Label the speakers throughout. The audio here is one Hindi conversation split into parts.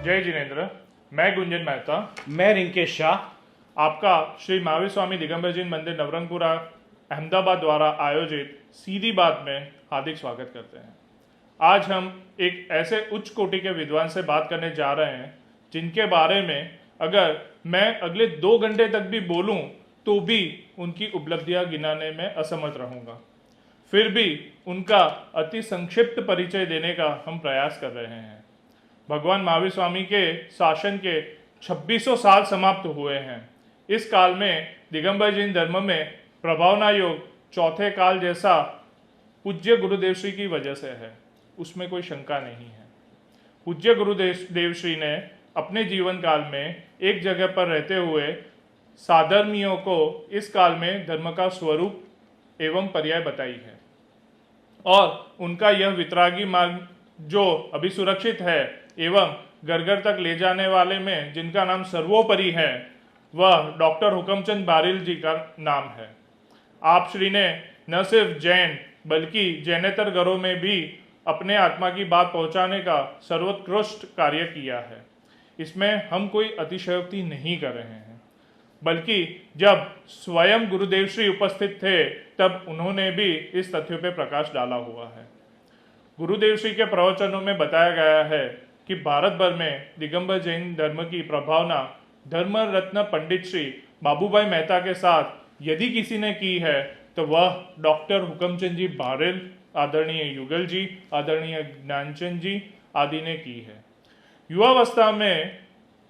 Speaker 1: जय जिनेन्द्र। मैं गुंजन मेहता।
Speaker 2: मैं रिंकेश शाह।
Speaker 1: आपका श्री महावीर स्वामी दिगंबर जैन मंदिर नवरंगपुरा अहमदाबाद द्वारा आयोजित सीधी बात में हार्दिक स्वागत करते हैं। आज हम एक ऐसे उच्च कोटि के विद्वान से बात करने जा रहे हैं जिनके बारे में अगर मैं अगले 2 घंटे तक भी बोलूं तो भी उनकी उपलब्धियां गिनाने में असमर्थ रहूंगा। फिर भी उनका अति संक्षिप्त परिचय देने का हम प्रयास कर रहे हैं। भगवान महावीर स्वामी के शासन के 2600 साल समाप्त हुए हैं। इस काल में दिगंबर जैन धर्म में प्रभावना योग चौथे काल जैसा पूज्य गुरुदेव श्री की वजह से है, उसमें कोई शंका नहीं है। पूज्य गुरुदेव श्री ने अपने जीवन काल में एक जगह पर रहते हुए साधर्मियों को इस काल में धर्म का स्वरूप एवं पर्याय बताई है और उनका यह वितरागी मार्ग जो अभी सुरक्षित है एवं घर घर तक ले जाने वाले में जिनका नाम सर्वोपरि है वह डॉक्टर हुकमचंद बारिल जी का नाम है। आप श्री ने न सिर्फ जैन बल्कि जैनेतर घरों में भी अपने आत्मा की बात पहुंचाने का सर्वोत्कृष्ट कार्य किया है। इसमें हम कोई अतिशयोक्ति नहीं कर रहे हैं, बल्कि जब स्वयं गुरुदेव श्री उपस्थित थे तब उन्होंने भी इस तथ्य पे प्रकाश डाला हुआ है। गुरुदेव श्री के प्रवचनों में बताया गया है कि भारत भर में दिगंबर जैन धर्म की प्रभावना धर्म रत्न पंडित श्री बाबूभाई मेहता के साथ यदि किसी ने की है तो वह डॉक्टर हुकमचंद जी बारिल, आदरणीय युगल जी, आदरणीय ज्ञानचंद जी आदि ने की है। युवावस्था में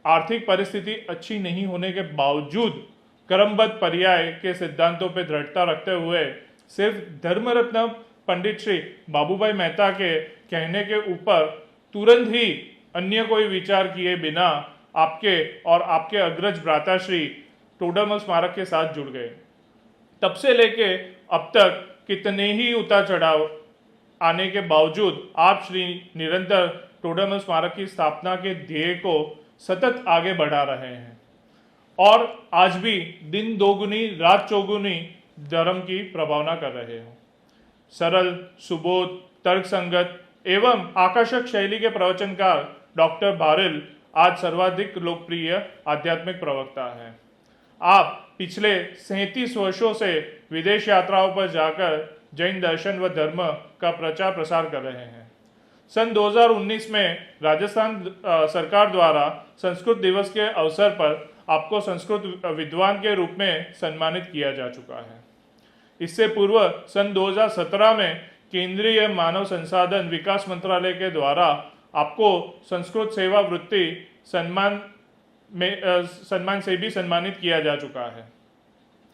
Speaker 1: आर्थिक परिस्थिति अच्छी नहीं होने के बावजूद क्रमबद्ध पर्याय के सिद्धांतों पर दृढ़ता रखते हुए सिर्फ धर्मरत्न पंडित श्री बाबूभाई मेहता के कहने के ऊपर तुरंत ही अन्य कोई विचार किए बिना आपके और आपके अग्रज भ्राताश्री टोडरमल स्मारक के साथ जुड़ गए। तब से लेके अब तक कितने ही उतार चढ़ाव आने के बावजूद आप श्री निरंतर टोडरमल स्मारक की स्थापना के ध्येय को सतत आगे बढ़ा रहे हैं और आज भी दिन दोगुनी रात चौगुनी धर्म की प्रभावना कर रहे हो। सरल, सुबोध, तर्कसंगत एवं आकर्षक शैली के प्रवचनकार डॉक्टर बारिल आज सर्वाधिक लोकप्रिय आध्यात्मिक प्रवक्ता है। आप पिछले 37 वर्षों से विदेश यात्राओं पर जाकर जैन दर्शन व धर्म का प्रचार प्रसार कर रहे हैं। सन 2019 में राजस्थान सरकार द्वारा संस्कृत दिवस के अवसर पर आपको संस्कृत विद्वान के रूप में सम्मानित किया जा चुका है। इससे पूर्व सन 2017 में केंद्रीय मानव संसाधन विकास मंत्रालय के द्वारा आपको संस्कृत सेवा वृत्ति सम्मान से भी सम्मानित किया जा चुका है।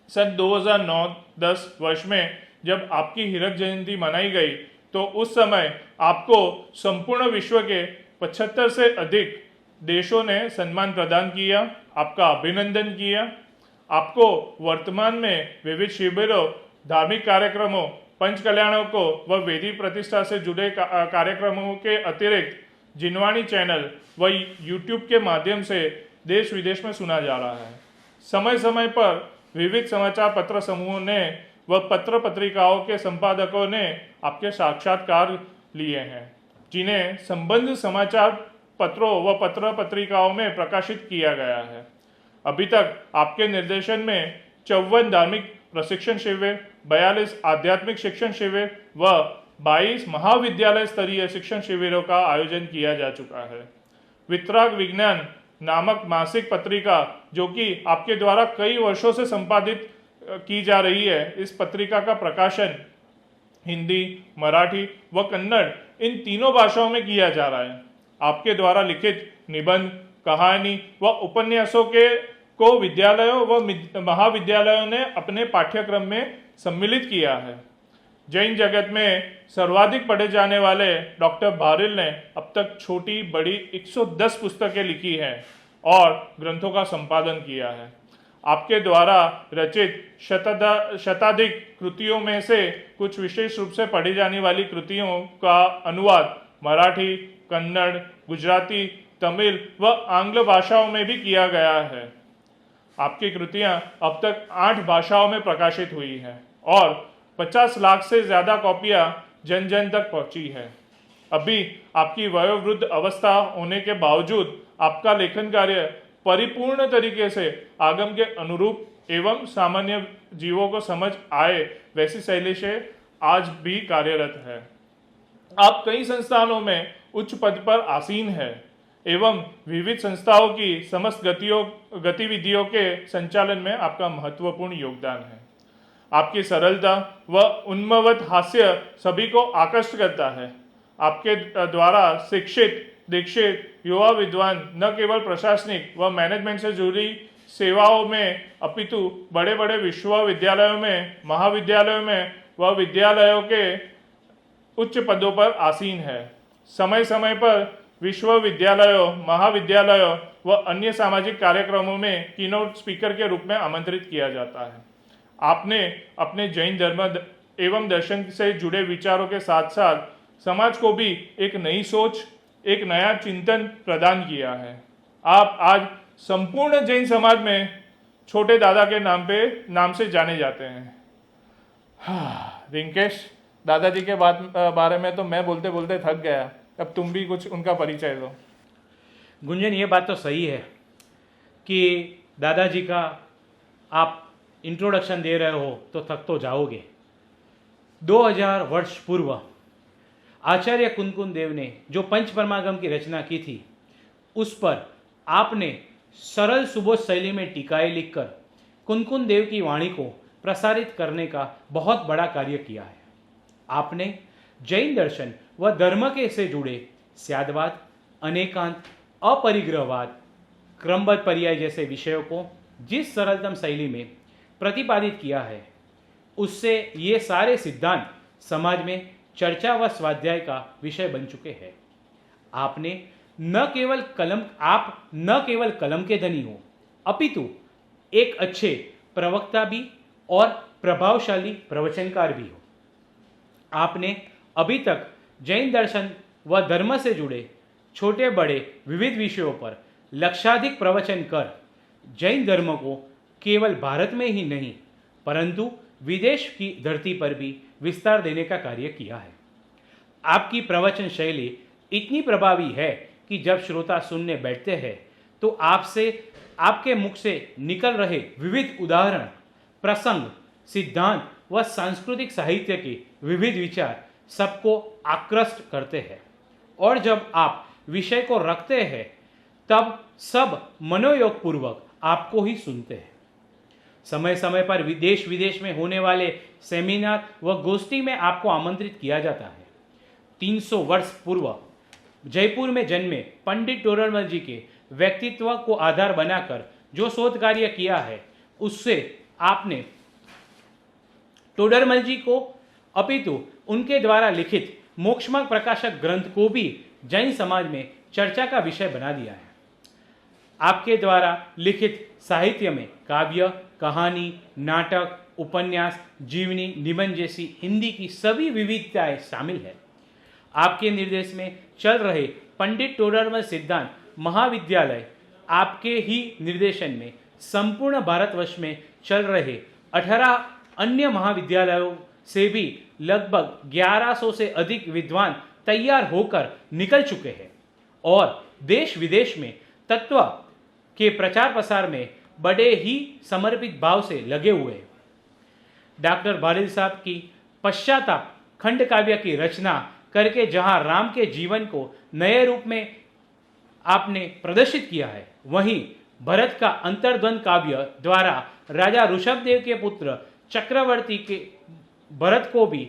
Speaker 1: सन 2009-10 वर्ष में जब आपकी हीरक जयंती मनाई गई तो उस समय आपको संपूर्ण विश्व के 75 से अधिक देशों ने सम्मान प्रदान किया, आपका अभिनंदन किया। आपको वर्तमान में विविध शिविरों, धार्मिक कार्यक्रमों, पंच कल्याणों को व वेदी प्रतिष्ठा से जुड़े कार्यक्रमों के अतिरिक्त जिनवाणी चैनल व यूट्यूब के माध्यम से देश विदेश में सुना जा रहा है। समय समय पर विविध समाचार पत्र समूहों ने व पत्र पत्रिकाओं के संपादकों ने आपके साक्षात्कार लिए हैं, जिन्हें संबंध समाचार पत्रों व पत्र पत्रिकाओं में प्रकाशित किया गया है। अभी तक आपके निर्देशन में 54 धार्मिक प्रशिक्षण शिविर, 42 आध्यात्मिक शिक्षण शिविर व 22 महाविद्यालय स्तरीय शिक्षण शिविरों का आयोजन किया जा चुका है। वितराग विज्ञान नामक मासिक पत्रिका जो कि आपके द्वारा कई वर्षों से संपादित की जा रही है, इस पत्रिका का प्रकाशन हिंदी, मराठी व कन्नड़ इन तीनों भाषाओं में किया जा रहा है। आपके द्वारा लिखित निबंध, कहानी व उपन्यासों को विद्यालयों व महाविद्यालयों ने अपने पाठ्यक्रम में सम्मिलित किया है। जैन जगत में सर्वाधिक पढ़े जाने वाले डॉक्टर बारिल ने अब तक छोटी बड़ी 110 पुस्तकें लिखी हैं और ग्रंथों का संपादन किया है। आपके द्वारा रचित शताधिक कृतियों में से कुछ विशेष रूप से पढ़ी जाने वाली कृतियों का अनुवाद मराठी, कन्नड़, गुजराती, तमिल व आंग्ल भाषाओं में भी किया गया है। आपकी कृतियां अब तक 8 भाषाओं में प्रकाशित हुई हैं और 50 लाख से ज्यादा कॉपियां जन जन तक पहुंची है। अभी आपकी वयोवृद्ध अवस्था होने के बावजूद आपका लेखन कार्य परिपूर्ण तरीके से आगम के अनुरूप एवं सामान्य जीवों को समझ आए वैसी शैली से आज भी कार्यरत है। आप कई संस्थानों में उच्च पद पर आसीन है एवं विविध संस्थाओं की समस्त गतिविधियों के संचालन में आपका महत्वपूर्ण योगदान है। आपकी सरलता व उन्मत्त हास्य सभी को आकर्षित करता है। आपके द्वारा शिक्षित दीक्षित युवा विद्वान न केवल प्रशासनिक व मैनेजमेंट से जुड़ी सेवाओं में अपितु बड़े बड़े विश्वविद्यालयों में, महाविद्यालयों में व विद्यालयों के उच्च पदों पर आसीन है। समय समय पर विश्वविद्यालयों, महाविद्यालयों व अन्य सामाजिक कार्यक्रमों में कीनोट स्पीकर के रूप में आमंत्रित किया जाता है। आपने अपने जैन धर्म एवं दर्शन से जुड़े विचारों के साथ साथ समाज को भी एक नई सोच, एक नया चिंतन प्रदान किया है। आप आज संपूर्ण जैन समाज में छोटे दादा के नाम से जाने जाते हैं। रिंकेश, दादाजी के बारे में तो मैं बोलते बोलते थक गया। अब तुम भी कुछ उनका परिचय दो।
Speaker 2: गुंजन, ये बात तो सही है कि दादाजी का आप इंट्रोडक्शन दे रहे हो तो थक तो जाओगे। 2000 वर्ष पूर्व आचार्य कुनकुन देव ने जो पंचपरमागम की रचना की थी, उस पर आपने सरल सुबोध शैली में टीकाएं लिखकर कुनकुन देव की वाणी को प्रसारित करने का बहुत बड़ा कार्य किया है। आपने जैन दर्शन व धर्म के से जुड़े स्यादवाद, अनेकांत, अपरिग्रहवाद, क्रमबद्ध पर्याय जैसे विषयों को जिस सरलतम शैली में प्रतिपादित किया है, उससे ये सारे सिद्धांत समाज में चर्चा व स्वाध्याय का विषय बन चुके हैं। आप न केवल कलम के धनी हो, अपितु एक अच्छे प्रवक्ता भी और प्रभावशाली प्रवचनकार भी हो। आपने अभी तक जैन दर्शन व धर्म से जुड़े छोटे बड़े विविध विषयों पर लक्षाधिक प्रवचन कर जैन धर्म को केवल भारत में ही नहीं परंतु विदेश की धरती पर भी विस्तार देने का कार्य किया है। आपकी प्रवचन शैली इतनी प्रभावी है कि जब श्रोता सुनने बैठते हैं तो आपके मुख से निकल रहे विविध उदाहरण, प्रसंग, सिद्धांत व सांस्कृतिक साहित्य के विविध विचार सबको आकृष्ट करते हैं और जब आप विषय को रखते हैं तब सब मनोयोग पूर्वक आपको ही सुनते हैं। समय समय पर विदेश में होने वाले सेमिनार व गोष्ठी में आपको आमंत्रित किया जाता है। 300 वर्ष पूर्व जयपुर में जन्मे पंडित टोडरमल जी के व्यक्तित्व को आधार बनाकर जो शोध कार्य किया है, उससे आपने टोडरमल जी को अपितु उनके द्वारा लिखित मोक्षमार्ग प्रकाशक ग्रंथ को भी जैन समाज में चर्चा का विषय बना दिया है। आपके द्वारा लिखित साहित्य में काव्य, कहानी, नाटक, उपन्यास, जीवनी, निबंध जैसी हिंदी की सभी विविधताएं शामिल है। आपके निर्देश में चल रहे पंडित टोडरमल सिद्धांत महाविद्यालय आपके ही निर्देशन में संपूर्ण भारतवर्ष में चल रहे 18 अन्य महाविद्यालयों से भी लगभग 1100 से अधिक विद्वान तैयार होकर निकल चुके हैं और देश विदेश में तत्व के प्रचार प्रसार में बड़े ही समर्पित भाव से लगे हुए हैं। डॉक्टर भालिल साहब की पश्चाताप खंड काव्य की रचना करके जहां राम के जीवन को नए रूप में आपने प्रदर्शित किया है, वहीं भरत का अंतर्द्वंद काव्य द्वारा राजा ऋषभदेव के पुत्र चक्रवर्ती के भरत को भी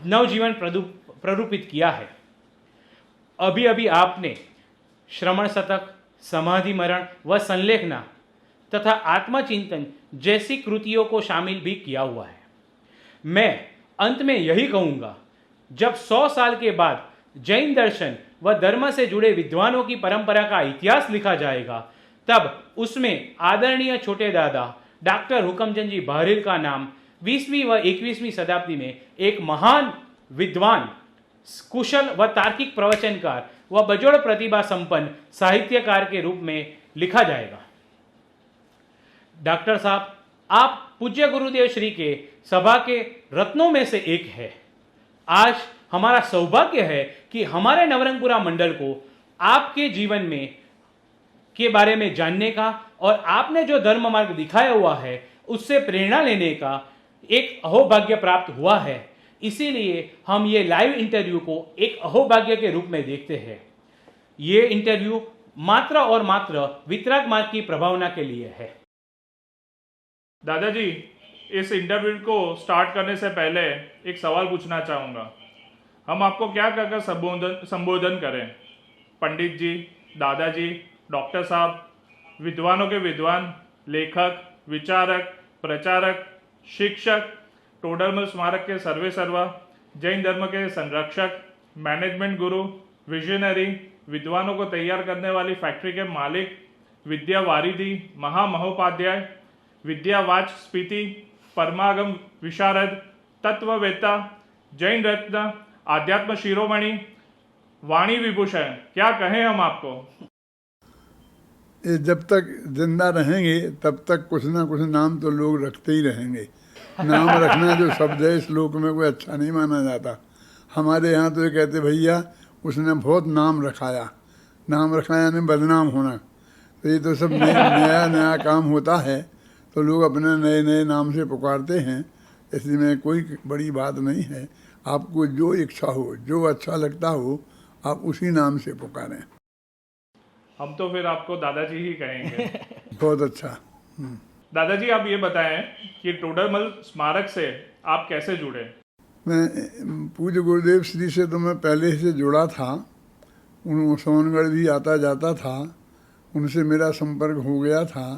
Speaker 2: नवजीवन प्ररूपित किया है। अभी अभी आपने श्रमण शतक, समाधि मरण व संलेखना तथा आत्मचिंतन जैसी कृतियों को शामिल भी किया हुआ है। मैं अंत में यही कहूँगा, जब 100 साल के बाद जैन दर्शन व धर्म से जुड़े विद्वानों की परंपरा का इतिहास लिखा जाएगा, तब उसमें आदरणीय छोटे दादा डॉक्टर हुकमचंद जी बहरील का नाम 20वीं व 21वीं शताब्दी में एक महान विद्वान, कुशल व तार्किक प्रवचनकार व बजोड़ प्रतिभा संपन्न साहित्यकार के रूप में लिखा जाएगा। डॉक्टर साहब, आप पूज्य गुरुदेव श्री के सभा के रत्नों में से एक है। आज हमारा सौभाग्य है कि हमारे नवरंगपुरा मंडल को आपके जीवन में के बारे में जानने का और आपने जो धर्म मार्ग दिखाया हुआ है उससे प्रेरणा लेने का एक अहोभाग्य प्राप्त हुआ है। इसीलिए हम ये लाइव इंटरव्यू को एक अहोभाग्य के रूप में देखते हैं। ये इंटरव्यू मात्र और मात्र वितराग मार्ग की प्रभावना के लिए है।
Speaker 1: दादाजी, इस इंटरव्यू को स्टार्ट करने से पहले एक सवाल पूछना चाहूँगा। हम आपको क्या कहकर संबोधन करें? पंडित जी, दादाजी, डॉक्टर साहब, विद्वानों के विद्वान, लेखक, विचारक, प्रचारक, शिक्षक, टोडरमल स्मारक के सर्वे सर्वा, जैन धर्म के संरक्षक, मैनेजमेंट गुरु, विजनरी, विद्वानों को तैयार करने वाली फैक्ट्री के मालिक, विद्या वारिधि, महामहोपाध्याय, विद्यावाच स्पीति, परमागम विशारद, तत्ववेत्ता, जैन रत्न, आध्यात्म शिरोमणि, वाणी विभूषण, क्या कहें हम आपको?
Speaker 3: ये जब तक जिंदा रहेंगे तब तक कुछ ना कुछ नाम तो लोग रखते ही रहेंगे। नाम रखना जो शब्द है इस लोक में कोई अच्छा नहीं माना जाता। हमारे यहाँ तो ये कहते भैया उसने बहुत नाम रखाया। नाम रखाया यानी बदनाम होना। तो ये तो सब नया नया काम होता है तो लोग अपने नए नए नाम से पुकारते हैं। इसमें कोई बड़ी बात नहीं है। आपको जो इच्छा हो, जो अच्छा लगता हो, आप उसी नाम से पुकारें।
Speaker 1: हम तो फिर आपको दादाजी ही कहेंगे।
Speaker 3: बहुत अच्छा।
Speaker 1: दादाजी, आप ये बताएं कि टोडरमल स्मारक से आप कैसे जुड़े?
Speaker 3: मैं पूज्य गुरुदेव श्री से तो मैं पहले से जुड़ा था। उन सोनगढ़ भी आता जाता था, उनसे मेरा संपर्क हो गया था।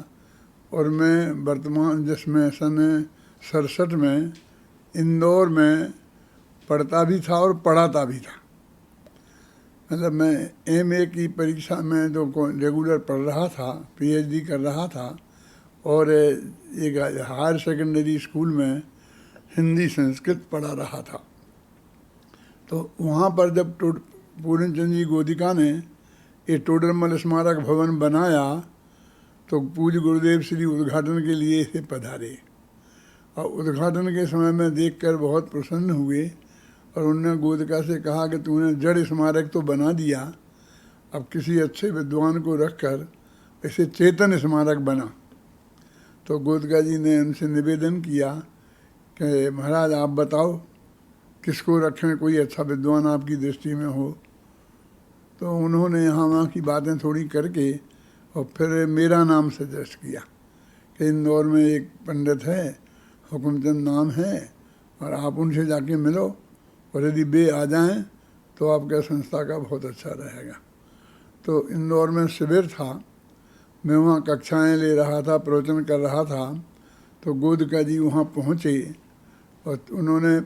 Speaker 3: और मैं वर्तमान जिसमें सन 67 में इंदौर में पढ़ता भी था और पढ़ाता भी था। मतलब मैं एमए की परीक्षा में जो रेगुलर पढ़ रहा था, पीएचडी कर रहा था और एक हायर सेकेंडरी स्कूल में हिंदी संस्कृत पढ़ा रहा था। तो वहाँ पर जब पूर्ण चंद जी गोदिका ने ये टोडरमल स्मारक भवन बनाया तो पूज्य गुरुदेव श्री उद्घाटन के लिए इसे पधारे और उद्घाटन के समय में देखकर बहुत प्रसन्न हुए और उन्होंने गोदिका से कहा कि तूने जड़ स्मारक तो बना दिया, अब किसी अच्छे विद्वान को रखकर इसे चेतन स्मारक बना। तो गोदिका जी ने उनसे निवेदन किया कि महाराज आप बताओ किसको रखें, कोई अच्छा विद्वान आपकी दृष्टि में हो। तो उन्होंने यहाँ वहाँ की बातें थोड़ी करके और फिर मेरा नाम सजेस्ट किया कि इंदौर में एक पंडित है, हुकुमचंद नाम है, और आप उनसे जाके मिलो और यदि वे आ जाएं तो आपका संस्था का बहुत अच्छा रहेगा। तो इंदौर में शिविर था, मैं वहाँ कक्षाएं ले रहा था, प्रवचन कर रहा था। तो गोदिका जी वहाँ पहुँचे और उन्होंने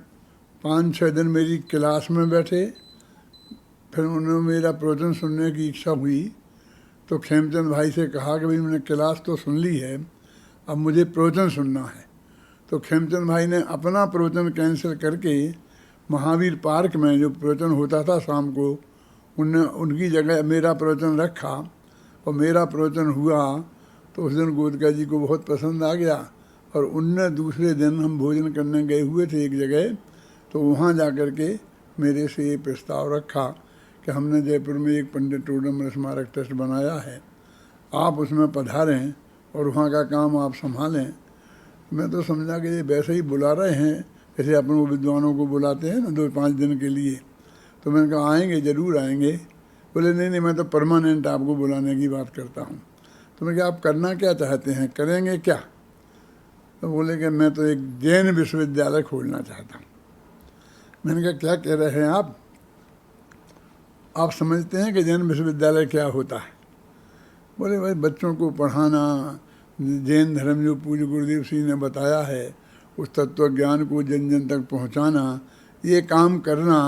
Speaker 3: 5-6 दिन मेरी क्लास में बैठे। फिर उन्होंने मेरा प्रवचन सुनने की इच्छा हुई तो खेमचंद भाई से कहा कि भाई मैंने क्लास तो सुन ली है, अब मुझे प्रवचन सुनना है। तो खेमचंद भाई ने अपना प्रवचन कैंसिल करके महावीर पार्क में जो प्रवचन होता था शाम को, उनकी जगह मेरा प्रवचन रखा और मेरा प्रवचन हुआ। तो उस दिन गोदिका जी को बहुत पसंद आ गया और उनने दूसरे दिन हम भोजन करने गए हुए थे एक जगह, तो वहाँ जा कर के मेरे से ये प्रस्ताव रखा कि हमने जयपुर में एक पंडित टोडरमल स्मारक ट्रस्ट बनाया है, आप उसमें पधारें और वहाँ का काम आप संभालें। मैं तो समझा कि ये वैसे ही बुला रहे हैं जैसे अपन वो विद्वानों को बुलाते हैं ना 2-5 दिन के लिए। तो मैंने कहा आएंगे, ज़रूर आएंगे। बोले नहीं मैं तो परमानेंट आपको बुलाने की बात करता हूँ। तो मैं कहा आप करना क्या चाहते हैं, करेंगे क्या? तो बोले कि मैं तो एक जैन विश्वविद्यालय खोलना चाहता हूँ। मैंने कहा क्या कह रहे हैं आप समझते हैं कि जैन विश्वविद्यालय क्या होता है? बोले भाई बच्चों को पढ़ाना, जैन धर्म जो पूज्य गुरुदेव श्री ने बताया है उस तत्व ज्ञान को जन जन तक पहुंचाना, ये काम करना।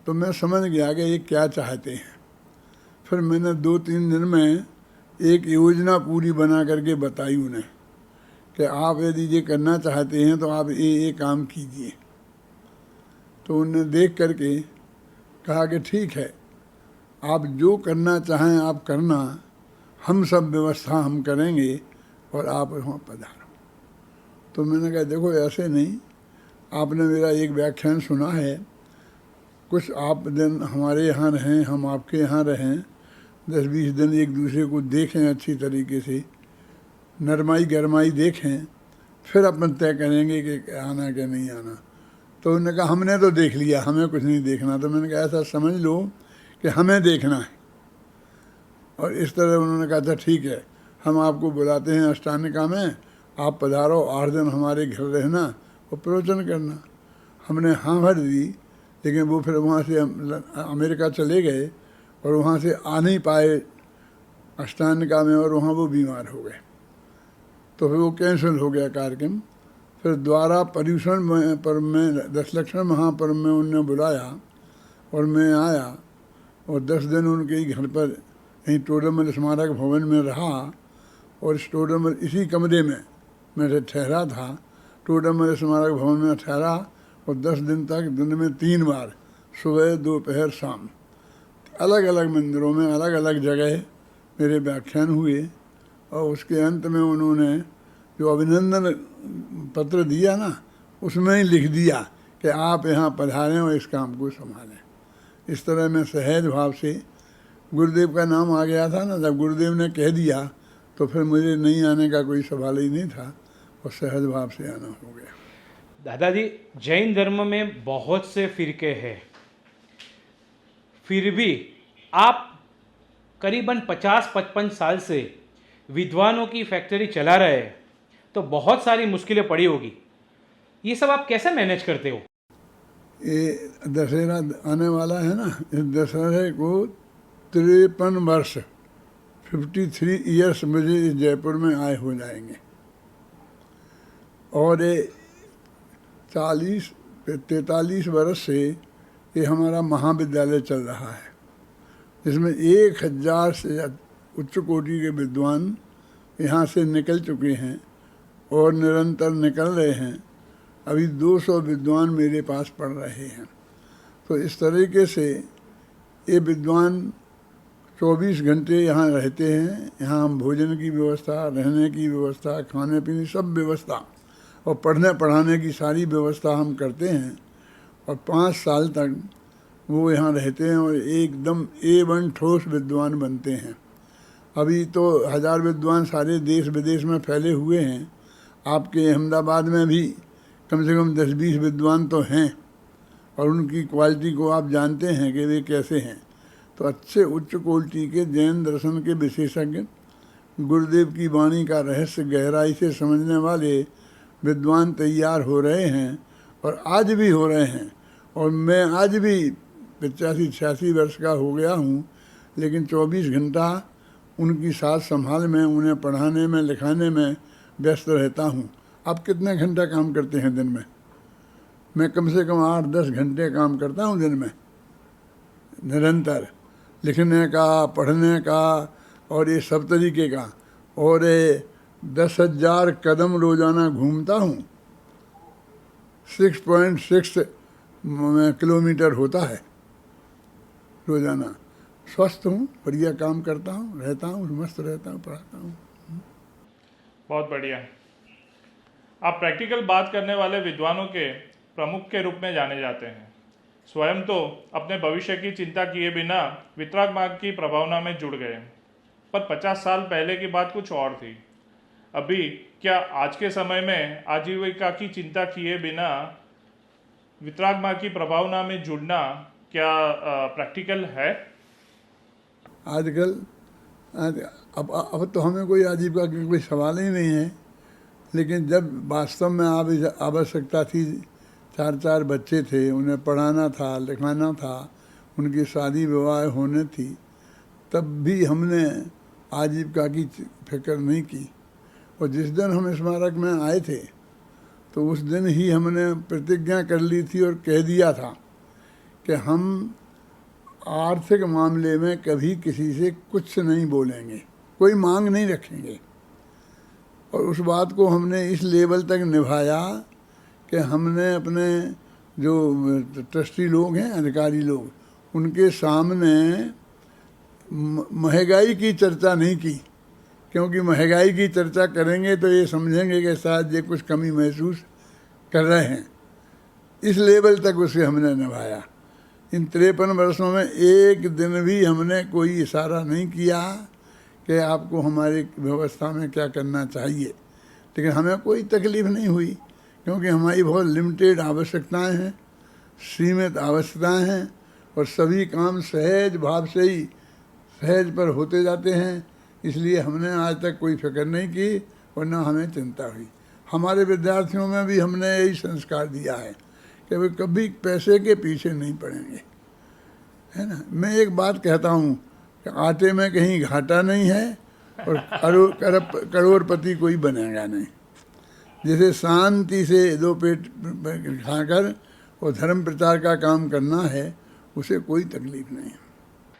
Speaker 3: तो मैं समझ गया कि ये क्या चाहते हैं। फिर मैंने 2-3 दिन में एक योजना पूरी बना करके बताई उन्हें कि आप यदि ये करना चाहते हैं तो आप ये काम कीजिए। तो उन्होंने देख करके कहा कि ठीक है, आप जो करना चाहें आप करना, हम सब व्यवस्था हम करेंगे और आप वहाँ पधारो। तो मैंने कहा देखो ऐसे नहीं, आपने मेरा एक व्याख्यान सुना है, कुछ आप दिन हमारे यहाँ रहें, हम आपके यहाँ रहें, 10-20 दिन एक दूसरे को देखें अच्छी तरीके से, नरमाई गरमाई देखें, फिर अपन तय करेंगे कि आना कि नहीं आना। तो उन्होंने कहा हमने तो देख लिया, हमें कुछ नहीं देखना। तो मैंने कहा ऐसा समझ लो कि हमें देखना है। और इस तरह उन्होंने कहा था ठीक है, हम आपको बुलाते हैं अष्टानिका में, आप पधारो, 8 दिन हमारे घर रहना और प्रवचन करना। हमने हाँ भर दी, लेकिन वो फिर वहाँ से अमेरिका चले गए और वहाँ से आ नहीं पाए अष्टानिका में, और वहाँ वो बीमार हो गए। तो फिर वो कैंसिल हो गया कार्यक्रम। फिर द्वारा पर्यूषण पर्व में, दशलक्षण महापर्व में उनने बुलाया और मैं आया और 10 दिन उनके ही घर पर यहीं टोडरमल स्मारक भवन में रहा। और इस टोडरमल इसी कमरे में मैं ठहरा था, टोडरमल स्मारक भवन में ठहरा और 10 दिन तक दिन में 3 बार, सुबह दोपहर शाम, अलग अलग मंदिरों में अलग अलग जगह मेरे व्याख्यान हुए। और उसके अंत में उन्होंने जो अभिनंदन पत्र दिया ना, उसमें ही लिख दिया कि आप यहाँ पधारें और इस काम को संभालें। इस तरह मैं सहज भाव से, गुरुदेव का नाम आ गया था ना, जब गुरुदेव ने कह दिया तो फिर मुझे नहीं आने का कोई सवाल ही नहीं था और सहज भाव से आना हो गया।
Speaker 2: दादाजी, जैन धर्म में बहुत से फिरके हैं, फिर भी आप करीबन 50-55 साल से विद्वानों की फैक्ट्री चला रहे हैं, तो बहुत सारी मुश्किलें पड़ी होगी। ये सब आप कैसे मैनेज करते हो?
Speaker 3: ये दशहरा आने वाला है ना, इस दशहरे को 53 वर्ष, 53 ईयर्स मुझे इस जयपुर में आए हो जाएंगे। और ये 43 वर्ष से ये हमारा महाविद्यालय चल रहा है, जिसमें 1000 से उच्च कोटि के विद्वान यहाँ से निकल चुके हैं और निरंतर निकल रहे हैं। अभी 200 विद्वान मेरे पास पढ़ रहे हैं। तो इस तरीके से ये विद्वान 24 घंटे यहाँ रहते हैं। यहाँ हम भोजन की व्यवस्था, रहने की व्यवस्था, खाने पीने सब व्यवस्था और पढ़ने पढ़ाने की सारी व्यवस्था हम करते हैं। और 5 साल तक वो यहाँ रहते हैं और एकदम A1 ठोस विद्वान बनते हैं। अभी तो 1000 विद्वान सारे देश विदेश में फैले हुए हैं। आपके अहमदाबाद में भी कम से कम 10-20 विद्वान तो हैं और उनकी क्वालिटी को आप जानते हैं कि वे कैसे हैं। तो अच्छे उच्च कोटि के जैन दर्शन के विशेषज्ञ, गुरुदेव की वाणी का रहस्य गहराई से समझने वाले विद्वान तैयार हो रहे हैं और आज भी हो रहे हैं। और मैं आज भी 85-86 वर्ष का हो गया हूँ, लेकिन 24 घंटा उनकी साथ संभाल में, उन्हें पढ़ाने में, लिखाने में व्यस्त रहता हूँ। आप कितने घंटा काम करते हैं दिन में? मैं कम से कम 8-10 घंटे काम करता हूँ दिन में, निरंतर लिखने का, पढ़ने का और ये सब तरीके का। और 10,000 कदम रोज़ाना घूमता हूँ, 6.6 किलोमीटर होता है रोज़ाना। स्वस्थ हूँ, बढ़िया काम करता हूँ, रहता हूँ, मस्त रहता हूँ, पढ़ाता हूँ।
Speaker 1: बहुत बढ़िया। आप प्रैक्टिकल बात करने वाले विद्वानों के प्रमुख के रूप में जाने जाते हैं। स्वयं तो अपने भविष्य की चिंता किए बिना वितराग मार्ग की प्रभावना में जुड़ गए, पर 50 साल पहले की बात कुछ और थी। अभी क्या आज के समय में आजीविका की चिंता किए बिना वितराग मार्ग की प्रभावना में जुड़ना क्या प्रैक्टिकल है?
Speaker 3: आजकल अब तो हमें कोई आजीविका की कोई सवाल ही नहीं है। लेकिन जब वास्तव में आवश्यकता थी, 4 बच्चे थे, उन्हें पढ़ाना था, लिखाना था, उनकी शादी विवाह होने थी, तब भी हमने आजीविका की फिक्र नहीं की। और जिस दिन हम स्मारक में आए थे तो उस दिन ही हमने प्रतिज्ञा कर ली थी और कह दिया था कि हम आर्थिक मामले में कभी किसी से कुछ नहीं बोलेंगे, कोई मांग नहीं रखेंगे। और उस बात को हमने इस लेवल तक निभाया कि हमने अपने जो ट्रस्टी लोग हैं, अधिकारी लोग, उनके सामने महंगाई की चर्चा नहीं की, क्योंकि महंगाई की चर्चा करेंगे तो ये समझेंगे कि शायद ये कुछ कमी महसूस कर रहे हैं। इस लेवल तक उसे हमने निभाया। इन 53 वर्षों में एक दिन भी हमने कोई इशारा नहीं किया कि आपको हमारी व्यवस्था में क्या करना चाहिए, लेकिन हमें कोई तकलीफ़ नहीं हुई, क्योंकि हमारी बहुत लिमिटेड आवश्यकताएं हैं, सीमित आवश्यकताएं हैं, और सभी काम सहज भाव से ही सहज पर होते जाते हैं। इसलिए हमने आज तक कोई फिक्र नहीं की और ना हमें चिंता हुई। हमारे विद्यार्थियों में भी हमने यही संस्कार दिया है कि वे कभी पैसे के पीछे नहीं पड़ेंगे, है ना। मैं एक बात कहता हूँ कि आटे में कहीं घाटा नहीं है और करोड़पति कोई बनेगा नहीं। जैसे शांति से दो पेट खाकर और धर्म प्रचार का काम करना है, उसे कोई तकलीफ नहीं है।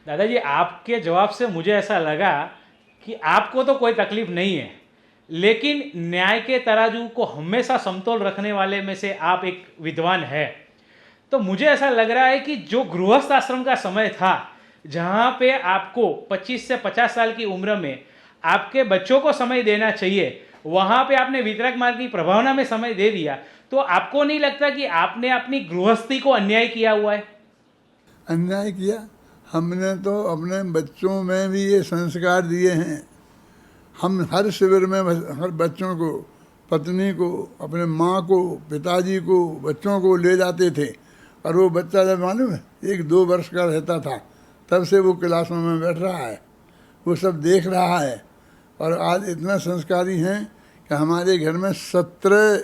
Speaker 2: दादाजी, आपके जवाब से मुझे ऐसा लगा कि आपको तो कोई तकलीफ नहीं है, लेकिन न्याय के तराजू को हमेशा समतोल रखने वाले में से आप एक विद्वान है। तो मुझे ऐसा लग रहा है कि जो गृहस्थ आश्रम का समय था, जहाँ पे आपको 25 से 50 साल की उम्र में आपके बच्चों को समय देना चाहिए, वहाँ पे आपने वितरक मार्ग की प्रभावना में समय दे दिया। तो आपको नहीं लगता कि आपने अपनी गृहस्थी को अन्याय किया हुआ है?
Speaker 3: अन्याय किया? हमने तो अपने बच्चों में भी ये संस्कार दिए हैं। हम हर शिविर में हर बच्चों को, पत्नी को, अपने माँ को, पिताजी को, बच्चों को ले जाते थे। और वो बच्चा जब मालूम है 1-2 वर्ष का रहता था, तब से वो क्लासों में बैठ रहा है, वो सब देख रहा है। और आज इतना संस्कारी हैं कि हमारे घर में 17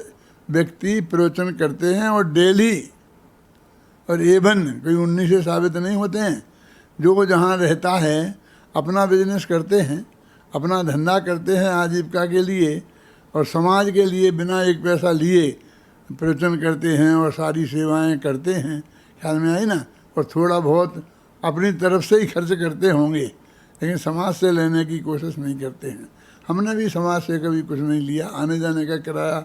Speaker 3: व्यक्ति प्रवचन करते हैं और डेली, और एवन कोई 19 से साबित नहीं होते हैं। जो जहाँ रहता है अपना बिजनेस करते हैं, अपना धंधा करते हैं आजीविका के लिए, और समाज के लिए बिना एक पैसा लिए प्रवचन करते हैं और सारी सेवाएं करते हैं। ख्याल में आई ना। और थोड़ा बहुत अपनी तरफ से ही खर्च करते होंगे, लेकिन समाज से लेने की कोशिश नहीं करते हैं। हमने भी समाज से कभी कुछ नहीं लिया। आने जाने का किराया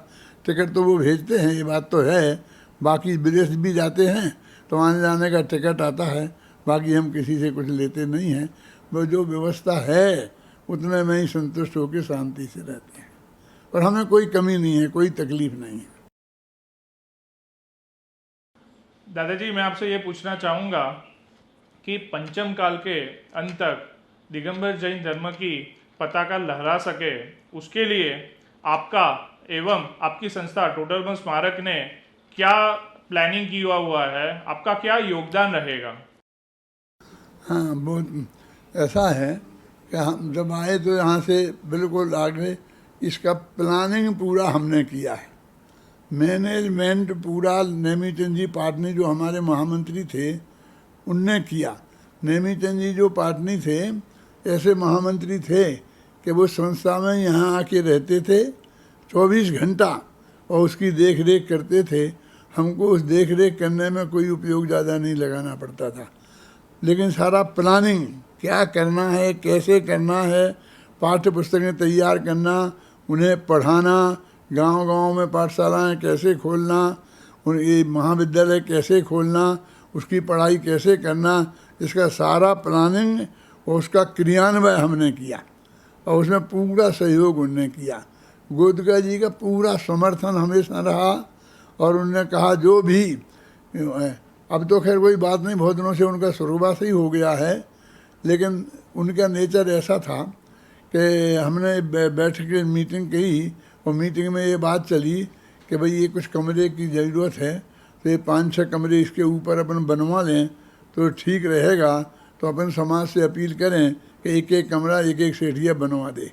Speaker 3: टिकट तो वो भेजते हैं, ये बात तो है। बाकी विदेश भी जाते हैं तो आने जाने का टिकट आता है, बाकी हम किसी से कुछ लेते नहीं हैं। वो जो व्यवस्था है उतने में ही संतुष्ट होकर शांति से रहते हैं, और हमें कोई कमी नहीं है, कोई तकलीफ नहीं है।
Speaker 1: दादाजी, मैं आपसे ये पूछना चाहूँगा कि पंचम काल के अंत तक दिगंबर जैन धर्म की पताका लहरा सके, उसके लिए आपका एवं आपकी संस्था टोडर मल स्मारक ने क्या प्लानिंग किया हुआ है? आपका क्या योगदान रहेगा?
Speaker 3: हाँ, बहुत ऐसा है कि हम जब आए तो यहाँ से बिल्कुल आगे इसका प्लानिंग पूरा हमने किया है। मैनेजमेंट पूरा नेमीचंद जी पाटनी जो हमारे महामंत्री थे उनने किया। नेमीचंद जी जो पाटनी थे, ऐसे महामंत्री थे कि वो संस्था में यहाँ आके रहते थे 24 घंटा और उसकी देख रेख करते थे। हमको उस देख रेख करने में कोई उपयोग ज़्यादा नहीं लगाना पड़ता था, लेकिन सारा प्लानिंग क्या करना है, कैसे करना है, पाठ्य पुस्तकें तैयार करना, उन्हें पढ़ाना, गांव-गांव में पाठशालाएं कैसे खोलना, उन ये महाविद्यालय कैसे खोलना, उसकी पढ़ाई कैसे करना, इसका सारा प्लानिंग और उसका क्रियान्वयन हमने किया, और उसमें पूरा सहयोग उनने किया। गोदका जी का पूरा समर्थन हमेशा रहा, और उनने कहा जो भी, अब तो खैर कोई बात नहीं, बहुत दिनों से उनका शुरुआत ही हो गया है, लेकिन उनका नेचर ऐसा था कि हमने बैठ के मीटिंग की, और मीटिंग में ये बात चली कि भाई ये कुछ कमरे की ज़रूरत है, तो ये 5-6 कमरे इसके ऊपर अपन बनवा लें तो ठीक रहेगा। तो अपन समाज से अपील करें कि एक कमरा एक सेठिया बनवा दे।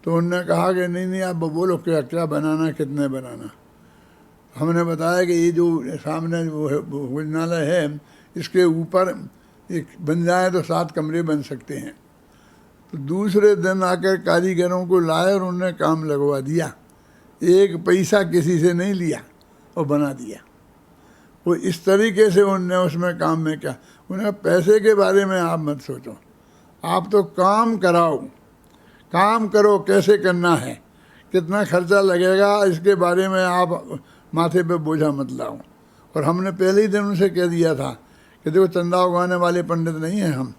Speaker 3: तो उन्होंने कहा कि नहीं आप बोलो क्या क्या बनाना, कितने बनाना। हमने बताया कि ये जो सामने भोजनालय है इसके ऊपर एक बन जाए तो 7 कमरे बन सकते हैं। तो दूसरे दिन आकर कारीगरों को लाए और उन्होंने काम लगवा दिया, एक पैसा किसी से नहीं लिया और बना दिया। वो इस तरीके से उनने उसमें काम में क्या, उन्हें पैसे के बारे में आप मत सोचो, आप तो काम कराओ, काम करो, कैसे करना है, कितना खर्चा लगेगा, इसके बारे में आप माथे पे बोझा मत लाओ। और हमने पहले ही दिन उनसे कह दिया था कि देखो चंदा उगाने वाले पंडित नहीं हैं हम,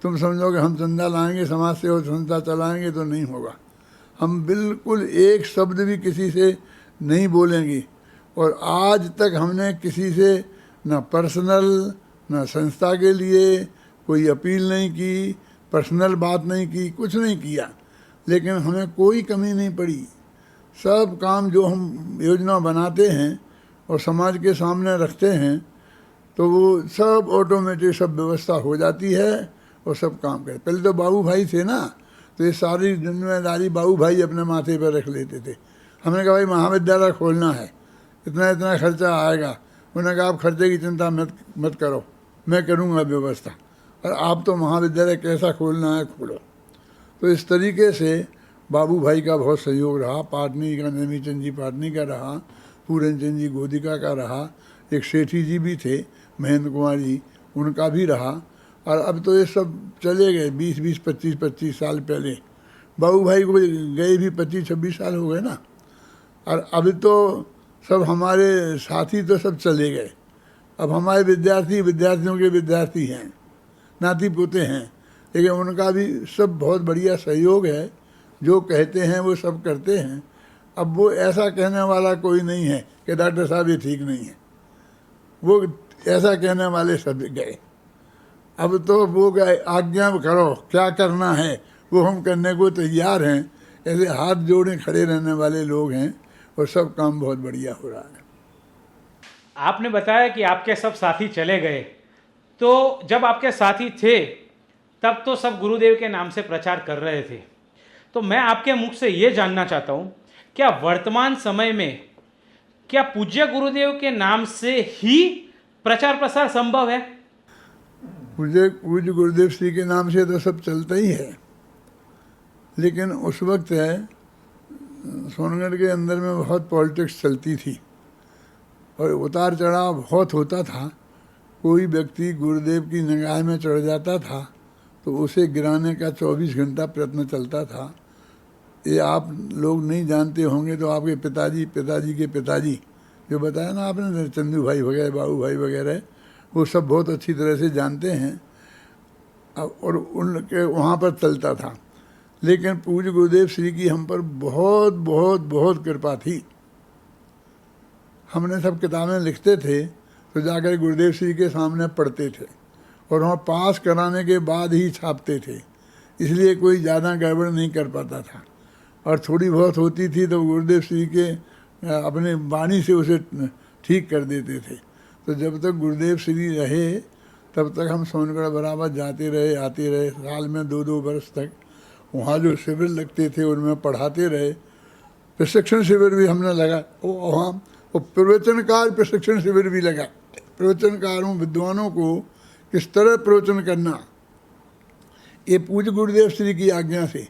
Speaker 3: तुम समझोगे हम चंदा लाएंगे समाज से और संस्था चलाएंगे तो नहीं होगा। हम बिल्कुल एक शब्द भी किसी से नहीं बोलेंगे, और आज तक हमने किसी से न पर्सनल ना संस्था के लिए कोई अपील नहीं की, पर्सनल बात नहीं की, कुछ नहीं किया, लेकिन हमें कोई कमी नहीं पड़ी। सब काम जो हम योजना बनाते हैं और समाज के सामने रखते हैं तो वो सब ऑटोमेटिक सब व्यवस्था हो जाती है और सब काम करते। पहले तो बाबू भाई थे ना, तो ये सारी जिम्मेदारी बाबू भाई अपने माथे पर रख लेते थे। हमने कहा भाई महाविद्यालय खोलना है, इतना इतना खर्चा आएगा। उन्होंने कहा आप खर्चे की चिंता मत करो, मैं करूँगा व्यवस्था, और आप तो महाविद्यालय कैसा खोलना है खोलो। तो इस तरीके से बाबू भाई का बहुत सहयोग रहा, पाटनी का नेमीचंद जी पाटनी का रहा, पूरन चंद जी गोदिका का रहा, एक सेठी जी भी थे महेंद्र कुमार जी, उनका भी रहा। और अब तो ये सब चले गए 20-20, 25-25 साल पहले। बाबू भाई को गए भी 25-26 साल हो गए ना। और अब तो सब हमारे साथी तो सब चले गए, अब हमारे विद्यार्थियों के विद्यार्थी हैं, नाती पोते हैं, लेकिन उनका भी सब बहुत बढ़िया सहयोग है। जो कहते हैं वो सब करते हैं। अब वो ऐसा कहने वाला कोई नहीं है कि डॉक्टर साहब ये ठीक नहीं है, वो ऐसा कहने वाले सब गए। अब तो वो आज्ञा करो, क्या करना है वो हम करने को तैयार हैं, ऐसे हाथ जोड़े खड़े रहने वाले लोग हैं, और सब काम बहुत बढ़िया हो रहा है।
Speaker 2: आपने बताया कि आपके सब साथी चले गए, तो जब आपके साथी थे तब तो सब गुरुदेव के नाम से प्रचार कर रहे थे। तो मैं आपके मुख से ये जानना चाहता हूँ, क्या वर्तमान समय में क्या पूज्य गुरुदेव के नाम से ही प्रचार प्रसार संभव है?
Speaker 3: पूज्य गुरुदेव श्री के नाम से तो सब चलता ही है, लेकिन उस वक्त सोनगढ़ के अंदर में बहुत पॉलिटिक्स चलती थी और उतार चढ़ाव बहुत होता था। कोई व्यक्ति गुरुदेव की निगाह में चढ़ जाता था तो उसे गिराने का 24 घंटा प्रयत्न चलता था। ये आप लोग नहीं जानते होंगे तो आपके पिताजी के पिताजी जो बताया ना आपने, चंदू भाई वगैरह, बाबू भाई वगैरह, वो सब बहुत अच्छी तरह से जानते हैं। और उनके वहाँ पर चलता था। लेकिन पूज्य गुरुदेव श्री की हम पर बहुत बहुत बहुत कृपा थी। हमने सब किताबें लिखते थे तो जाकर गुरुदेव श्री के सामने पढ़ते थे और वहाँ पास कराने के बाद ही छापते थे, इसलिए कोई ज़्यादा गड़बड़ नहीं कर पाता था। और थोड़ी बहुत होती थी तो गुरुदेव श्री के अपने वाणी से उसे ठीक कर देते थे। तो जब तक गुरुदेव श्री रहे तब तक हम सोनगढ़ बराबर जाते रहे, आते रहे। साल में 2-2 वर्ष तक वहाँ जो शिविर लगते थे उनमें पढ़ाते रहे। प्रशिक्षण शिविर भी हमने लगा वहाँ, और प्रवचनकार प्रशिक्षण शिविर भी लगा। प्रवचनकारों विद्वानों को किस तरह प्रवचन करना, ये पूज्य गुरुदेव श्री की आज्ञा से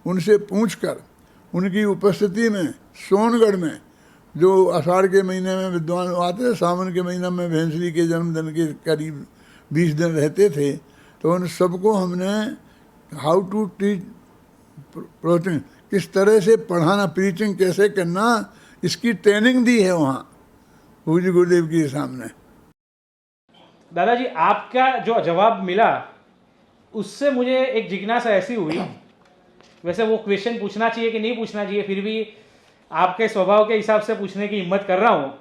Speaker 3: उनसे पूछकर उनकी उपस्थिति में सोनगढ़ में जो आषाढ़ के महीने में विद्वान आते थे, सावन के महीने में भैंसरी के जन्मदिन के करीब 20 दिन रहते थे, तो उन सबको हमने हाउ टू टीच प्रवचन, किस तरह से पढ़ाना, प्रीचिंग कैसे करना, इसकी ट्रेनिंग दी है वहाँ पूज्य गुरुदेव के सामने।
Speaker 2: दादाजी, आपका जो जवाब मिला उससे मुझे एक जिज्ञासा ऐसी हुई, वैसे वो क्वेश्चन पूछना चाहिए कि नहीं पूछना चाहिए, फिर भी आपके स्वभाव के हिसाब से पूछने की हिम्मत कर रहा हूँ।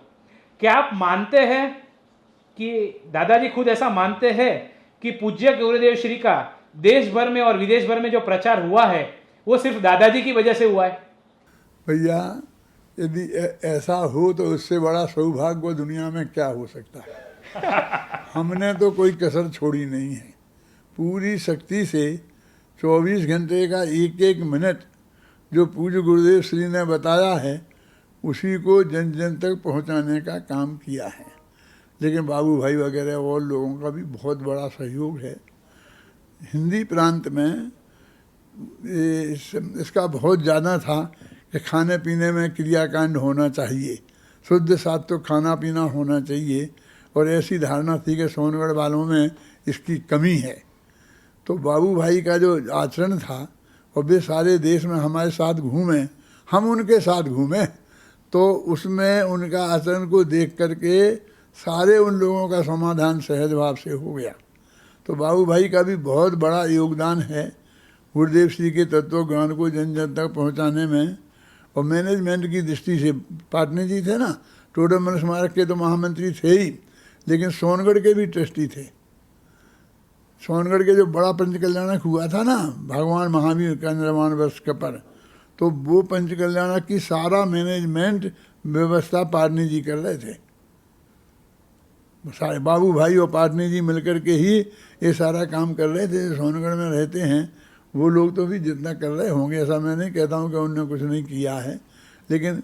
Speaker 2: क्या आप मानते हैं कि दादाजी खुद ऐसा मानते हैं कि पूज्य गुरुदेव श्री का देश भर में और विदेश भर में जो प्रचार हुआ है वो सिर्फ दादाजी की वजह से हुआ है?
Speaker 3: भैया, यदि ऐसा हो तो उससे बड़ा सौभाग्य दुनिया में क्या हो सकता है। हमने तो कोई कसर छोड़ी नहीं है। पूरी शक्ति से 24 घंटे का एक एक मिनट जो पूज्य गुरुदेव श्री ने बताया है उसी को जन जन तक पहुंचाने का काम किया है। लेकिन बाबू भाई वगैरह और लोगों का भी बहुत बड़ा सहयोग है। हिंदी प्रांत में इसका बहुत ज़्यादा था कि खाने पीने में क्रियाकांड होना चाहिए, शुद्ध सात्विक खाना पीना होना चाहिए, और ऐसी धारणा थी कि सोनगढ़ वालों में इसकी कमी है। तो बाबू भाई का जो आचरण था, और वे सारे देश में हमारे साथ घूमे, हम उनके साथ घूमे, तो उसमें उनका आचरण को देख करके सारे उन लोगों का समाधान सहज भाव से हो गया। तो बाबू भाई का भी बहुत बड़ा योगदान है गुरुदेव श्री के तत्व ज्ञान को जन जन तक पहुँचाने में। और मैनेजमेंट की दृष्टि से पाटनी जी थे ना, टोडरमल स्मारक के तो महामंत्री थे ही, लेकिन सोनगढ़ के भी ट्रस्टी थे। सोनगढ़ के जो बड़ा पंचकल्याणक हुआ था ना भगवान महावीर का निर्वाण वर्ष के पर, तो वो पंचकल्याणक की सारा मैनेजमेंट व्यवस्था पाटनी जी कर रहे थे। सारे बाबू भाई और पाटनी जी मिलकर के ही ये सारा काम कर रहे थे। सोनगढ़ में रहते हैं वो लोग तो भी जितना कर रहे होंगे, ऐसा मैं नहीं कहता हूँ कि उन्होंने कुछ नहीं किया है, लेकिन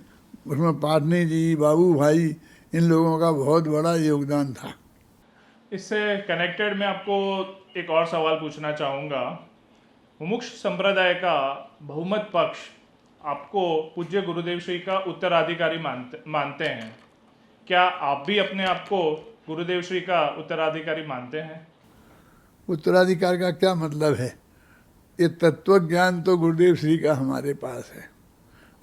Speaker 3: उसमें पाटनी जी, बाबू भाई, इन लोगों का बहुत बड़ा योगदान था।
Speaker 1: इससे कनेक्टेड मैं आपको एक और सवाल पूछना चाहूँगा। मुमुक्ष संप्रदाय का बहुमत पक्ष आपको पूज्य गुरुदेव श्री का उत्तराधिकारी मानते हैं। क्या आप भी अपने आप को गुरुदेव श्री का उत्तराधिकारी मानते हैं?
Speaker 3: उत्तराधिकार का क्या मतलब है? ये तत्व ज्ञान तो गुरुदेव श्री का हमारे पास है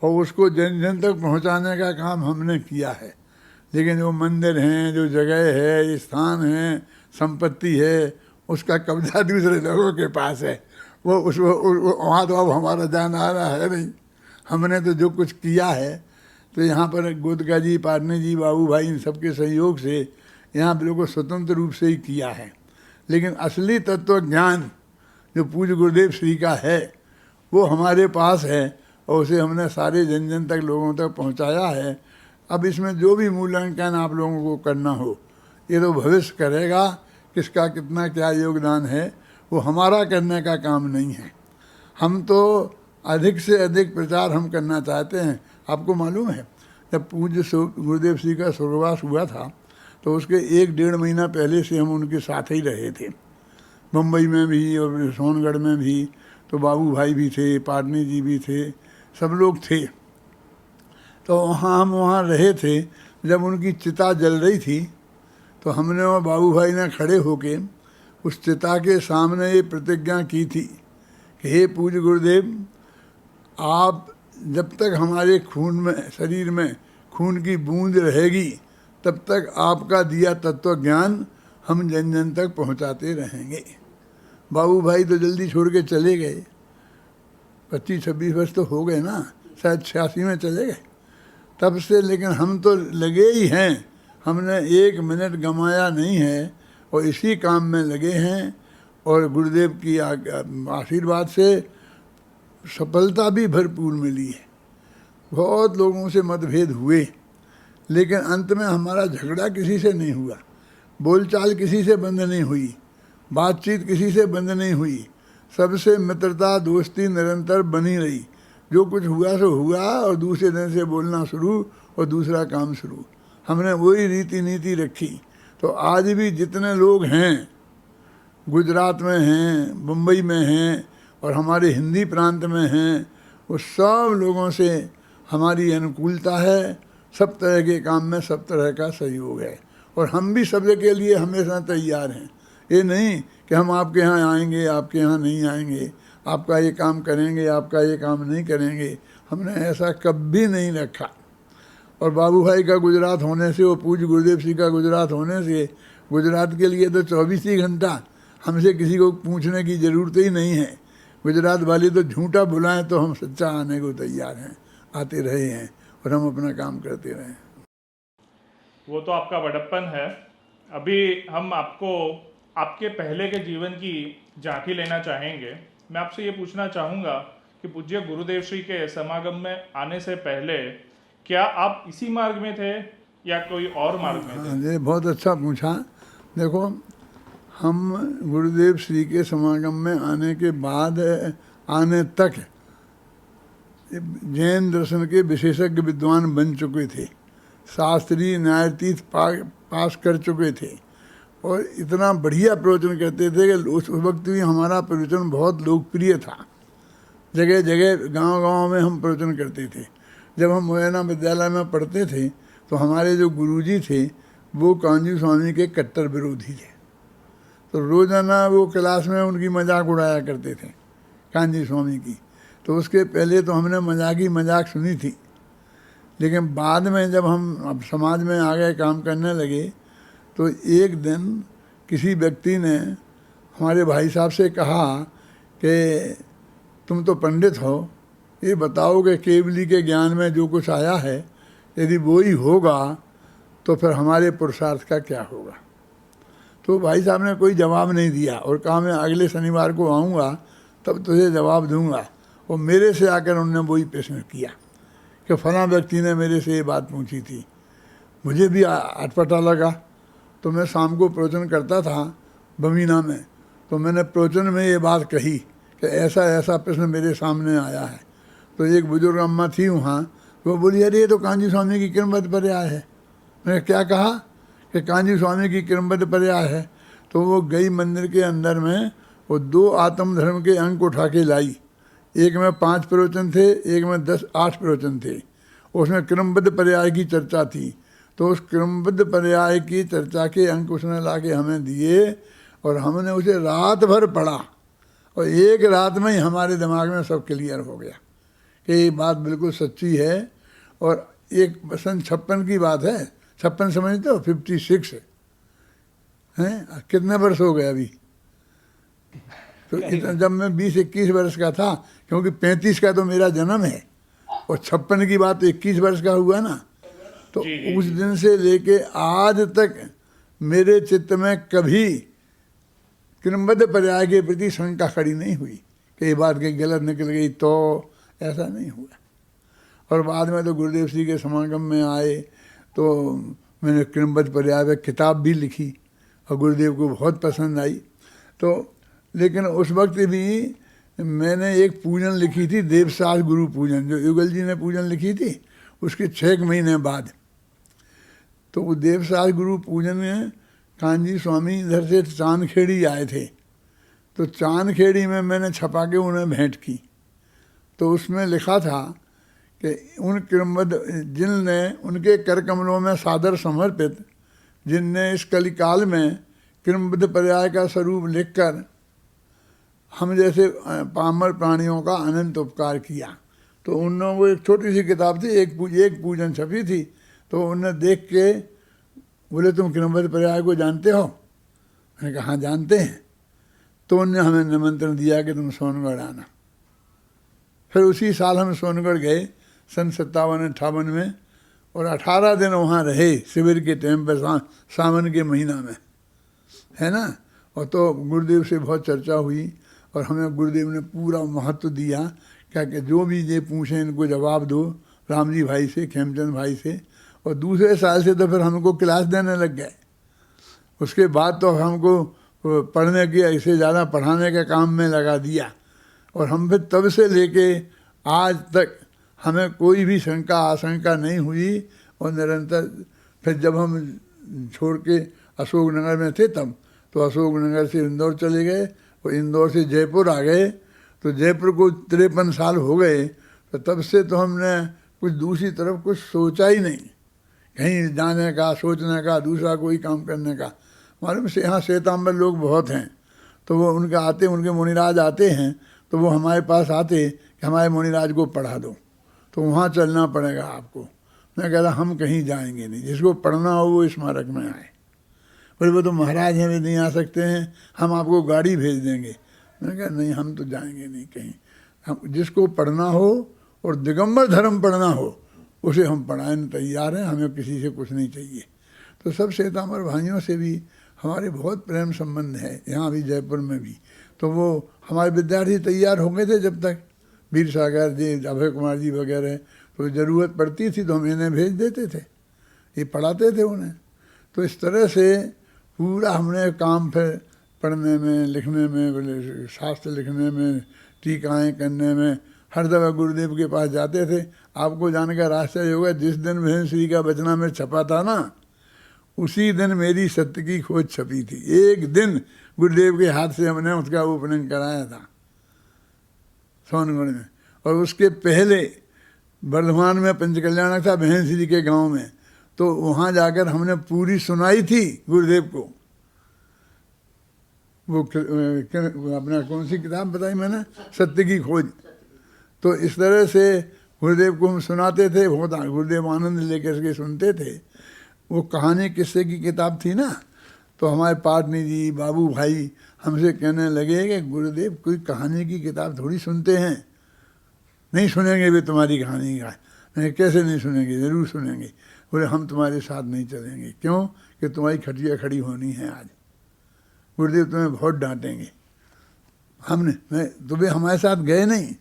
Speaker 3: और उसको जन जन तक पहुंचाने का काम हमने किया है, लेकिन जो मंदिर हैं, जो जगह है, स्थान है, संपत्ति है, उसका कब्जा दूसरे लोगों के पास है। वो वहाँ तो अब हमारा जान आ रहा है नहीं। हमने तो जो कुछ किया है तो यहाँ पर गोदका जी, पाटनी जी, बाबू भाई, इन सबके सहयोग से यहाँ बिल्कुल स्वतंत्र रूप से ही किया है। लेकिन असली तत्व ज्ञान जो पूज्य गुरुदेव श्री का है वो हमारे पास है और उसे हमने सारे जन जन तक लोगों तक पहुँचाया है। अब इसमें जो भी मूल्यांकन आप लोगों को करना हो, ये तो भविष्य करेगा, किसका कितना क्या योगदान है वो हमारा करने का काम नहीं है। हम तो अधिक से अधिक प्रचार हम करना चाहते हैं। आपको मालूम है जब पूज्य गुरुदेव श्री का स्वर्गवास हुआ था तो उसके 1-1.5 महीना पहले से हम उनके साथ ही रहे थे, मुंबई में भी और सोनगढ़ में भी। तो बाबू भाई भी थे, पाटनी जी भी थे, सब लोग थे। तो हम वहाँ रहे थे। जब उनकी चिता जल रही थी तो हमने और बाबू भाई ने खड़े होके उस चिता के सामने ये प्रतिज्ञा की थी कि हे पूज्य गुरुदेव, आप जब तक हमारे खून में, शरीर में खून की बूंद रहेगी तब तक आपका दिया तत्व ज्ञान हम जन जन तक पहुँचाते रहेंगे। बाबू भाई तो जल्दी छोड़ के चले गए, 25-26 वर्ष तो हो गए ना, शायद 86 में चले गए तब से। लेकिन हम तो लगे ही हैं, हमने 1 मिनट गंवाया नहीं है और इसी काम में लगे हैं। और गुरुदेव की आशीर्वाद से सफलता भी भरपूर मिली है। बहुत लोगों से मतभेद हुए लेकिन अंत में हमारा झगड़ा किसी से नहीं हुआ, बोलचाल किसी से बंद नहीं हुई, बातचीत किसी से बंद नहीं हुई, सबसे मित्रता दोस्ती निरंतर बनी रही। जो कुछ हुआ सो हुआ और दूसरे दिन से बोलना शुरू और दूसरा काम शुरू। हमने वही रीति नीति रखी। तो आज भी जितने लोग हैं, गुजरात में हैं, मुंबई में हैं और हमारे हिंदी प्रांत में हैं, वो सब लोगों से हमारी अनुकूलता है। सब तरह के काम में सब तरह का सहयोग है और हम भी सब के लिए हमेशा तैयार हैं। ये नहीं कि हम आपके यहाँ आएंगे, आपके यहाँ नहीं आएंगे, आपका ये काम करेंगे, आपका ये काम नहीं करेंगे। हमने ऐसा कभी नहीं रखा। और बाबू भाई का गुजरात होने से, वो पूज्य गुरुदेव श्री का गुजरात होने से, गुजरात के लिए तो 24 ही घंटा हमसे किसी को पूछने की ज़रूरत ही नहीं है। गुजरात वाले तो झूठा बुलाएं तो हम सच्चा आने को तैयार हैं, आते रहे हैं और हम अपना काम करते रहे।
Speaker 1: वो तो आपका बड़प्पन है। अभी हम आपको आपके पहले के जीवन की झांकी लेना चाहेंगे। मैं आपसे ये पूछना चाहूँगा कि पूज्य गुरुदेव श्री के समागम में आने से पहले क्या आप इसी मार्ग में थे या कोई और मार्ग में थे?
Speaker 3: ये बहुत अच्छा पूछा। देखो, हम गुरुदेव श्री के समागम में आने के बाद आने तक जैन दर्शन के विशेषज्ञ विद्वान बन चुके थे, शास्त्रीय न्यायतीर्थ पास कर चुके थे और इतना बढ़िया प्रवचन करते थे कि उस वक्त भी हमारा प्रवचन बहुत लोकप्रिय था। जगह जगह गांव-गांव में हम प्रवचन करते थे। जब हम मुरैना विद्यालय में पढ़ते थे तो हमारे जो गुरुजी थे वो कांजी स्वामी के कट्टर विरोधी थे। तो रोज़ाना वो क्लास में उनकी मजाक उड़ाया करते थे, कांजी स्वामी की। तो उसके पहले तो हमने मजाक सुनी थी, लेकिन बाद में जब हम अब समाज में आ गए, काम करने लगे, तो एक दिन किसी व्यक्ति ने हमारे भाई साहब से कहा कि तुम तो पंडित हो, ये बताओ कि केवली के ज्ञान में जो कुछ आया है यदि वो ही होगा तो फिर हमारे पुरुषार्थ का क्या होगा। तो भाई साहब ने कोई जवाब नहीं दिया और कहा मैं अगले शनिवार को आऊँगा तब तुझे जवाब दूंगा। और मेरे से आकर उन्होंने वही प्रश्न किया कि फलां व्यक्ति ने मेरे से ये बात पूछी थी। मुझे भी अटपटा लगा। तो मैं शाम को प्रवचन करता था बमीना में, तो मैंने प्रवचन में ये बात कही कि ऐसा ऐसा प्रश्न मेरे सामने आया है। तो एक बुजुर्ग अम्मा थी वहाँ, वो बोली अरे ये तो कांजी स्वामी की क्रमबद्ध पर्याय है। मैंने क्या कहा कि कांजी स्वामी की क्रमबद्ध पर्याय है। तो वो गई मंदिर के अंदर में, वो 2 आत्म धर्म के अंक उठा के लाई। एक में 5 प्रवचन थे, एक में 8 प्रवचन थे। उसमें क्रमबद्ध पर्याय की चर्चा थी। तो उस क्रमबद्ध पर्याय की चर्चा के अंक उसने ला के हमें दिए और हमने उसे रात भर पढ़ा और एक रात में ही हमारे दिमाग में सब क्लियर हो गया कि ये बात बिल्कुल सच्ची है। और एक सन 56 की बात है, 56 समझते हो, 56 हैं, कितने वर्ष हो गए अभी? तो जब मैं 20-21 वर्ष का था, क्योंकि 35 का तो मेरा जन्म है और 56 की बात तो 21 वर्ष का हुआ ना। तो उस दिन से लेके आज तक मेरे चित्त में कभी क्रमबद्ध पर्याय के प्रति शंका खड़ी नहीं हुई कि ये बात कहीं गलत निकल गई, तो ऐसा नहीं हुआ। और बाद में तो गुरुदेव श्री के समागम में आए तो मैंने क्रमबद्ध पर्याय पर किताब भी लिखी और गुरुदेव को बहुत पसंद आई। तो लेकिन उस वक्त भी मैंने एक पूजन लिखी थी, देवसास गुरु पूजन, जो युगल जी ने पूजन लिखी थी उसके 6 महीने बाद। तो वो देवसास गुरु पूजन में कांजी स्वामी इधर से चांदखेड़ी आए थे। तो चांदखेड़ी में मैंने छपा के उन्हें भेंट की। तो उसमें लिखा था कि उन क्रमबद्ध जिनने उनके कर कमलों में सादर समर्पित, जिनने इस कलिकाल में क्रमबद्ध पर्याय का स्वरूप लिखकर हम जैसे पामर प्राणियों का अनंत उपकार किया। तो उन लोगों को एक छोटी सी किताब थी, एक पूजन छपी थी। तो उन्हें देख के बोले तुम क्रमबद्ध पर्याय को जानते हो? मैंने कहा हाँ जानते हैं। तो उनने हमें निमंत्रण दिया कि तुम सोनगढ़ आना। फिर उसी साल हम सोनगढ़ गए सन 57-58 में और 18 दिन वहाँ रहे शिविर के टाइम पर, सावन के महीना में, है ना। और तो गुरुदेव से बहुत चर्चा हुई और हमें गुरुदेव ने पूरा महत्व दिया क्या कि जो भी ये पूछें इनको जवाब दो, राम जी भाई से, खेमचंद भाई से। और दूसरे साल से तो फिर हमको क्लास देने लग गए। उसके बाद तो हमको पढ़ने की, ऐसे ज़्यादा पढ़ाने के काम में लगा दिया। और हम फिर तब से लेके आज तक हमें कोई भी शंका आशंका नहीं हुई। और निरंतर फिर जब हम छोड़ के अशोकनगर में थे तब, तो अशोकनगर से इंदौर चले गए और इंदौर से जयपुर आ गए। तो जयपुर को 53 साल हो गए। तो तब से तो हमने कुछ दूसरी तरफ कुछ सोचा ही नहीं, कहीं जाने का, सोचने का, दूसरा कोई काम करने का। मालूम से यहाँ श्वेतांबर लोग बहुत हैं, तो वो उनके आते, उनके मुनिराज आते हैं, तो वो हमारे पास आते कि हमारे मुनिराज को पढ़ा दो, तो वहाँ चलना पड़ेगा आपको। मैं कह रहा हम कहीं जाएंगे नहीं, जिसको पढ़ना हो वो स्मारक में आए। बोले वो तो महाराज हैं, वे नहीं आ सकते हैं, हम आपको गाड़ी भेज देंगे। मैंने कहा नहीं, हम तो जाएंगे नहीं कहीं। हम जिसको पढ़ना हो और दिगंबर धर्म पढ़ना हो उसे हम पढ़ाने तैयार हैं, हमें किसी से कुछ नहीं चाहिए। तो सब श्वेतांबर भाइयों से भी हमारे बहुत प्रेम संबंध है, यहाँ भी जयपुर में भी। तो वो हमारे विद्यार्थी तैयार हो गए थे जब तक, वीर सागर जी, अभय कुमार जी वगैरह। तो ज़रूरत पड़ती थी तो हम इन्हें भेज देते थे, ये पढ़ाते थे उन्हें। तो इस तरह से पूरा हमने काम फिर पढ़ने में, लिखने में, शास्त्र लिखने में, टीकाएँ करने में, हर दफ़ा गुरुदेव के पास जाते थे। आपको जानकर आश्चर्य होगा, जिस दिन भजन श्री का बचना में छपा था ना, उसी दिन मेरी सत्य की खोज छपी थी। एक दिन गुरुदेव के हाथ से हमने उसका ओपनिंग कराया था सोनगढ़ में। और उसके पहले वर्धमान में पंचकल्याणक था बहन श्री के गांव में, तो वहाँ जाकर हमने पूरी सुनाई थी गुरुदेव को। वो अपना कौन सी किताब बताई मैंने, सत्य की खोज। तो इस तरह से गुरुदेव को हम सुनाते थे, बहुत गुरुदेव आनंद लेकर के सुनते थे। वो कहानी किस्से की किताब थी ना, तो हमारे पाटनी जी, बाबू भाई हमसे कहने लगे कि गुरुदेव कोई कहानी की किताब थोड़ी सुनते हैं, नहीं सुनेंगे वे तुम्हारी कहानी का। मैंने कैसे नहीं सुनेंगे, ज़रूर सुनेंगे। बोले हम तुम्हारे साथ नहीं चलेंगे। क्यों? कि तुम्हारी खटिया खड़ी होनी है आज। गुरुदेव तुम्हें बहुत डांटेंगे। तुम्हें हमारे साथ गए नहीं।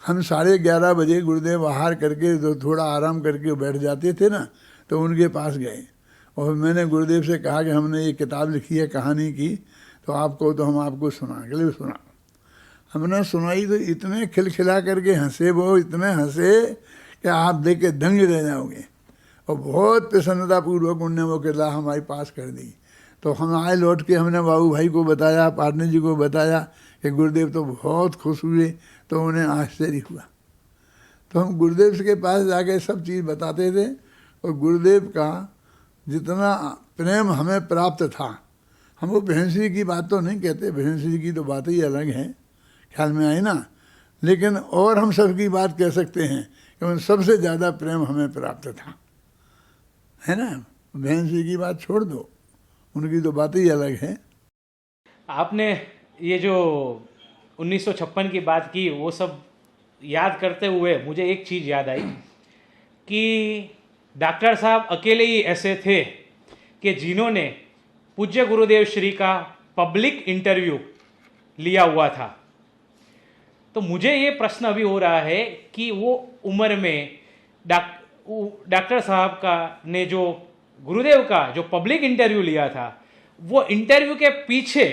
Speaker 3: हम 11:30 बजे गुरुदेव आहार करके तो थोड़ा आराम करके बैठ जाते थे ना, तो उनके पास गए और मैंने गुरुदेव से कहा कि हमने ये किताब लिखी है कहानी की, तो आपको तो हम आपको सुना के लिए सुना। हमने सुनाई तो इतने खिलखिला करके हंसे, वो इतने हंसे कि आप देख के दंग रह जाओगे। और बहुत प्रसन्नतापूर्वक उनने वो किताब हमारे पास कर दी। तो हम आए लौट के, हमने बाबू भाई को बताया, पाटनी जी को बताया कि गुरुदेव तो बहुत खुश हुए। तो उन्हें आश्चर्य हुआ। तो हम गुरुदेव के पास जाके सब चीज़ बताते थे और गुरुदेव का जितना प्रेम हमें प्राप्त था, हम वो बहनश्री की बात तो नहीं कहते, बहनश्री की तो बात ही अलग है, ख्याल में आई ना। लेकिन और हम सबकी बात कह सकते हैं कि उन सबसे ज़्यादा प्रेम हमें प्राप्त था, है ना। बहनश्री की बात छोड़ दो, उनकी तो बात ही अलग है।
Speaker 2: आपने ये जो 1956 की बात की, वो सब याद करते हुए मुझे एक चीज़ याद आई कि डॉक्टर साहब अकेले ही ऐसे थे कि जिन्होंने पूज्य गुरुदेव श्री का पब्लिक इंटरव्यू लिया हुआ था। तो मुझे ये प्रश्न अभी हो रहा है कि वो उम्र में डॉक्टर साहब का ने जो गुरुदेव का जो पब्लिक इंटरव्यू लिया था, वो इंटरव्यू के पीछे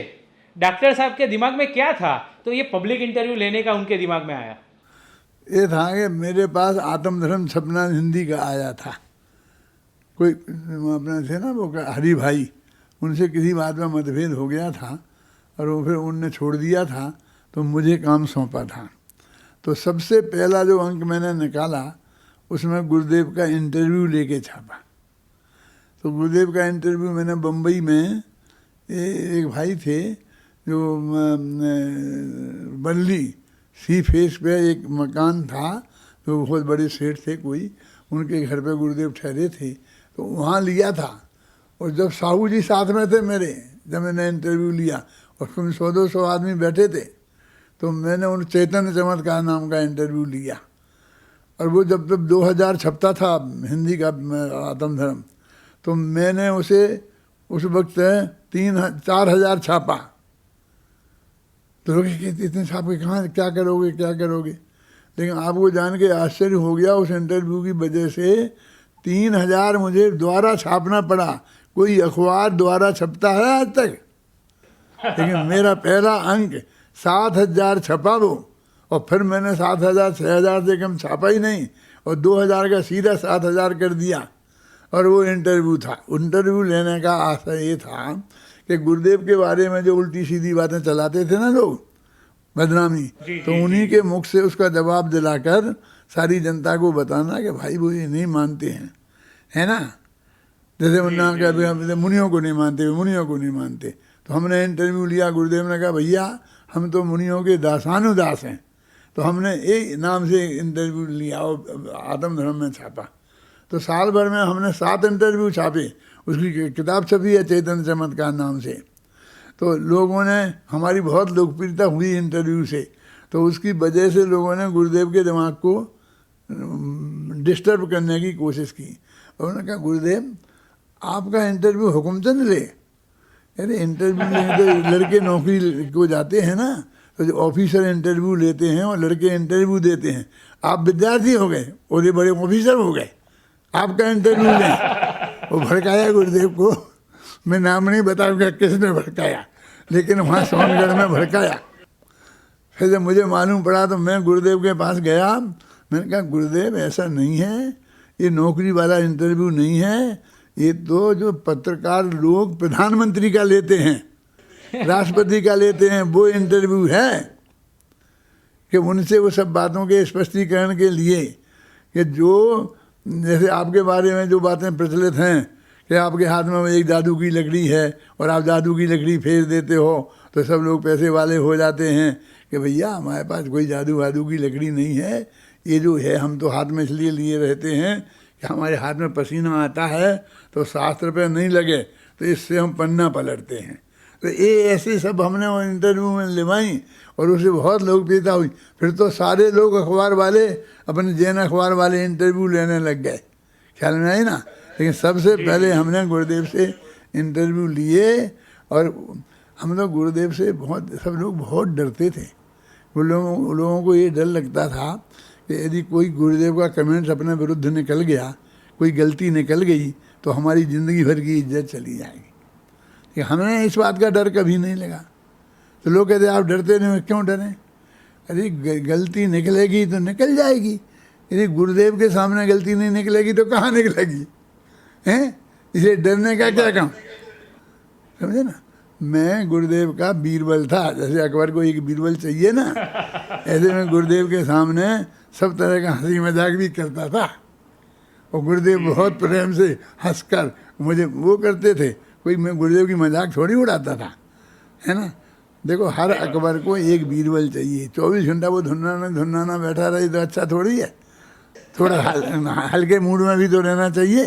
Speaker 2: डॉक्टर साहब के दिमाग में क्या था, तो ये पब्लिक इंटरव्यू लेने का उनके दिमाग में आया।
Speaker 3: ये था कि मेरे पास आत्मधर्म छपना हिंदी का आया था। कोई अपने थे ना वो हरी भाई, उनसे किसी बात में मतभेद हो गया था और वो फिर उनने छोड़ दिया था, तो मुझे काम सौंपा था। तो सबसे पहला जो अंक मैंने निकाला उसमें गुरुदेव का इंटरव्यू लेके छापा। तो गुरुदेव का इंटरव्यू मैंने बम्बई में, एक भाई थे जो बल्ली सी फेस पे एक मकान था, तो बहुत बड़े सेठ थे कोई, उनके घर पे गुरुदेव ठहरे थे, तो वहाँ लिया था। और जब साहू जी साथ में थे मेरे, जब मैंने इंटरव्यू लिया और उसमें 100-200 आदमी बैठे थे, तो मैंने उन चैतन्य चमत्कार नाम का इंटरव्यू लिया। और वो जब 2000 छपता था हिंदी का आत्मधर्म, तो मैंने उसे उस वक्त 4,000 छापा। तो लोग कहते इतने छाप के कहाँ, क्या करोगे क्या करोगे। लेकिन आपको जान के आश्चर्य हो गया, उस इंटरव्यू की वजह से 3,000 मुझे दोबारा छापना पड़ा। कोई अखबार द्वारा छपता है आज तक, लेकिन मेरा पहला अंक 7,000 छपा वो। और फिर मैंने 7,000 6,000 से कम छापा ही नहीं, और 2,000 का सीधा 7,000 कर दिया। और वो इंटरव्यू था। इंटरव्यू लेने का आशय ये था कि गुरुदेव के बारे में जो उल्टी सीधी बातें चलाते थे ना लोग, बदनामी, तो उन्हीं के मुख से उसका जवाब दिलाकर सारी जनता को बताना कि भाई वो ये नहीं मानते हैं, है ना। जैसे मुन्ना का मुनियों को नहीं मानते, मुनियों को नहीं मानते। तो हमने इंटरव्यू लिया, गुरुदेव ने कहा भैया हम तो मुनियों के दासानुदास हैं। तो हमने एक नाम से इंटरव्यू लिया और आत्मधर्म में छापा। तो साल भर में हमने 7 इंटरव्यू छापे। उसकी किताब छपी है चैतन्य चमत्कार नाम से। तो लोगों ने, हमारी बहुत लोकप्रियता हुई इंटरव्यू से। तो उसकी वजह से लोगों ने गुरुदेव के दिमाग को डिस्टर्ब करने की कोशिश की। और उन्होंने कहा गुरुदेव आपका इंटरव्यू हुकुमचंद ले। अरे इंटरव्यू लेने तो लड़के नौकरी को जाते हैं ना, तो जो ऑफिसर इंटरव्यू लेते हैं और लड़के इंटरव्यू देते हैं। आप विद्यार्थी हो गए और ये बड़े ऑफिसर हो गए, आपका इंटरव्यू लें। वो भड़काया गुरुदेव को। मैं नाम नहीं बताऊंगा किसने भड़काया, लेकिन वहाँ सोनगढ़ में भड़काया। फिर जब मुझे मालूम पड़ा तो मैं गुरुदेव के पास गया। मैंने कहा गुरुदेव ऐसा नहीं है, ये नौकरी वाला इंटरव्यू नहीं है, ये तो जो पत्रकार लोग प्रधानमंत्री का लेते हैं, राष्ट्रपति का लेते हैं, वो इंटरव्यू है। कि उनसे वो सब बातों के स्पष्टीकरण के लिए कि जो जैसे आपके बारे में जो बातें प्रचलित हैं कि आपके हाथ में एक जादू की लकड़ी है और आप जादू की लकड़ी फेर देते हो तो सब लोग पैसे वाले हो जाते हैं, कि भैया हमारे पास कोई जादू वादू की लकड़ी नहीं है। ये जो है हम तो हाथ में इसलिए लिए रहते हैं कि हमारे हाथ में पसीना आता है तो शास्त्र पे नहीं लगे, तो इससे हम पन्ना पलटते हैं। तो ये ऐसे सब हमने वो इंटरव्यू में लिवाई और उससे बहुत लोकप्रियता हुई। फिर तो सारे लोग अखबार वाले, अपने जैन अखबार वाले इंटरव्यू लेने लग गए, ख्याल में आई ना। लेकिन सबसे पहले हमने गुरुदेव से इंटरव्यू लिए और हम लोग गुरुदेव से बहुत, सब लोग बहुत डरते थे। लोगों को ये डर लगता था कि यदि कोई गुरुदेव का कमेंट्स अपने विरुद्ध निकल गया, कोई गलती निकल गई, तो हमारी ज़िंदगी भर की इज्जत चली जाएगी। कि हमें इस बात का डर कभी नहीं लगा। तो लोग कहते आप डरते नहीं, क्यों डरें? अरे गलती निकलेगी तो निकल जाएगी, यदि गुरुदेव के सामने गलती नहीं निकलेगी तो कहाँ निकलेगी? हैं? इसे डरने का क्या काम? समझे ना? मैं गुरुदेव का बीरबल था, जैसे अकबर को एक बीरबल चाहिए ना, ऐसे मैं गुरुदेव के सामने सब तरह का हंसी मजाक भी करता था। और गुरुदेव बहुत प्रेम से हंसकर मुझे वो करते थे। कोई मैं गुरुदेव की मजाक थोड़ी उड़ाता था, है ना? देखो, हर अकबर को एक बीरबल चाहिए। 24 घंटा वो धुनाना बैठा रहे तो अच्छा थोड़ी है। थोड़ा हल्के मूड में भी तो रहना चाहिए,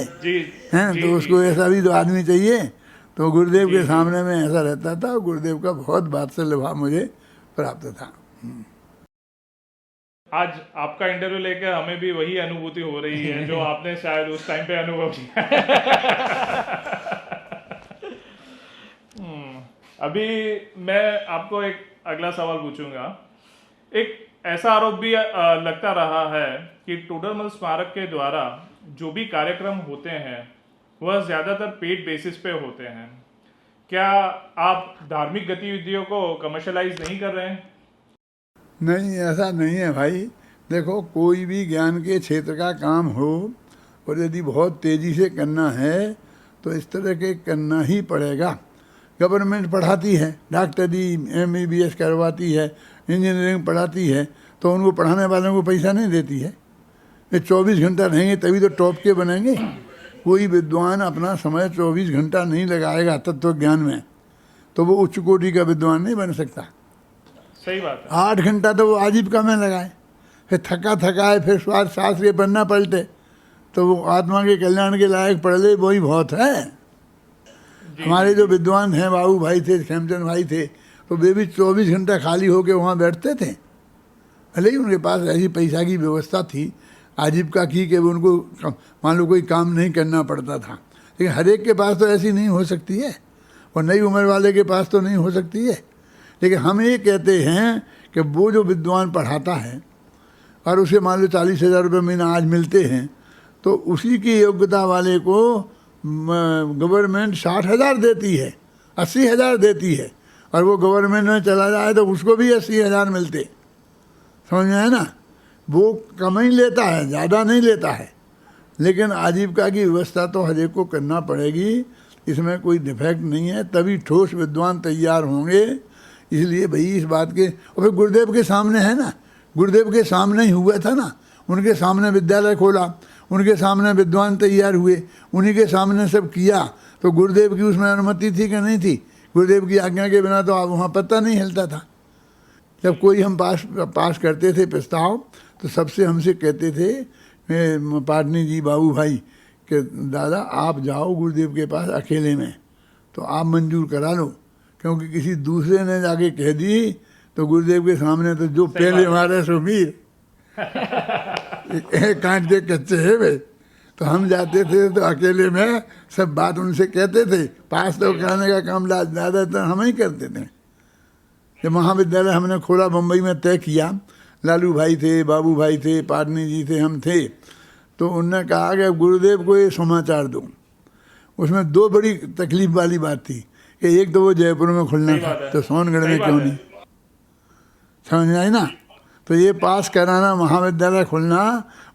Speaker 3: हैं? तो उसको ऐसा भी तो आदमी चाहिए। तो गुरुदेव के सामने में ऐसा रहता था। और गुरुदेव का बहुत वात्सल्य भाव मुझे प्राप्त था।
Speaker 1: आज आपका इंटरव्यू लेकर हमें भी वही अनुभूति हो रही है जो आपने शायद उस टाइम पे अनुभव किया। अभी मैं आपको एक अगला सवाल पूछूंगा। एक ऐसा आरोप भी लगता रहा है कि टोडरमल स्मारक के द्वारा जो भी कार्यक्रम होते हैं वह ज्यादातर पेड बेसिस पे होते हैं। क्या आप धार्मिक गतिविधियों को कमर्शलाइज नहीं कर रहे हैं?
Speaker 3: नहीं, ऐसा नहीं है भाई। देखो, कोई भी ज्ञान के क्षेत्र का काम हो और यदि बहुत तेज़ी से करना है तो इस तरह के करना ही पड़ेगा। गवर्नमेंट पढ़ाती है, डॉक्टरी MBBS करवाती है, इंजीनियरिंग पढ़ाती है, तो उनको पढ़ाने वालों को पैसा नहीं देती है। ये 24 घंटा रहेंगे तभी तो टॉप के बनेंगे। कोई विद्वान अपना समय 24 घंटा नहीं लगाएगा तत्व ज्ञान में तो वो उच्च कोटि का विद्वान नहीं बन सकता।
Speaker 1: सही बात है।
Speaker 3: 8 घंटा तो वो आजीविका में लगाए, फिर थका है, फिर शास्त्र पढ़ना पलटे, तो वो आत्मा के कल्याण के लायक पढ़ ले, वही बहुत है। हमारे जो विद्वान हैं, बाबू भाई थे, खेमचंद भाई थे, तो वे भी 24 घंटा खाली होके वहाँ बैठते थे। भले ही उनके पास ऐसी पैसा की व्यवस्था थी आजीविका की कि उनको मान लो कोई काम नहीं करना पड़ता था, लेकिन हर एक के पास तो ऐसी नहीं हो सकती है, और नई उम्र वाले के पास तो नहीं हो सकती है। लेकिन हम ये कहते हैं कि वो जो विद्वान पढ़ाता है और उसे मान लो 40,000 रुपये महीना आज मिलते हैं, तो उसी की योग्यता वाले को गवर्नमेंट 60,000 देती है, 80,000 देती है, और वो गवर्नमेंट में चला जाए तो उसको भी 80,000 मिलते। समझ में आया ना? वो कम ही लेता है, ज़्यादा नहीं लेता है। लेकिन आजीविका की व्यवस्था तो हर एक को करना पड़ेगी, इसमें कोई डिफेक्ट नहीं है, तभी ठोस विद्वान तैयार होंगे। इसलिए भाई इस बात के, और फिर गुरुदेव के सामने है ना, गुरुदेव के सामने ही हुआ था ना, उनके सामने विद्यालय खोला, उनके सामने विद्वान तैयार हुए, उन्हीं के सामने सब किया, तो गुरुदेव की उसमें अनुमति थी कि नहीं थी? गुरुदेव की आज्ञा के बिना तो आप वहाँ पत्ता नहीं हिलता था। जब कोई हम पास करते थे प्रस्ताव, तो सबसे हमसे कहते थे पाटनी जी, बाबू भाई, कि दादा आप जाओ गुरुदेव के पास अकेले में, तो आप मंजूर करा लो, क्योंकि किसी दूसरे ने जाके कह दी तो गुरुदेव के सामने तो जो पहले हमारे सुमीर कांट के कच्चे है वे। तो हम जाते थे तो अकेले में सब बात उनसे कहते थे, पास तो कराने का काम ज़्यादातर हम ही करते थे। जब महाविद्यालय हमने खोला, बम्बई में तय किया, लालू भाई थे, बाबू भाई थे, पाटनी जी थे, हम थे, तो उनने कहा कि गुरुदेव को ये समाचार दो। उसमें 2 बड़ी तकलीफ वाली बात थी कि एक तो वो जयपुर में खुलना था, तो सोनगढ़ में क्यों नहीं? समझ आई ना? तो ये पास कराना, महाविद्यालय खुलना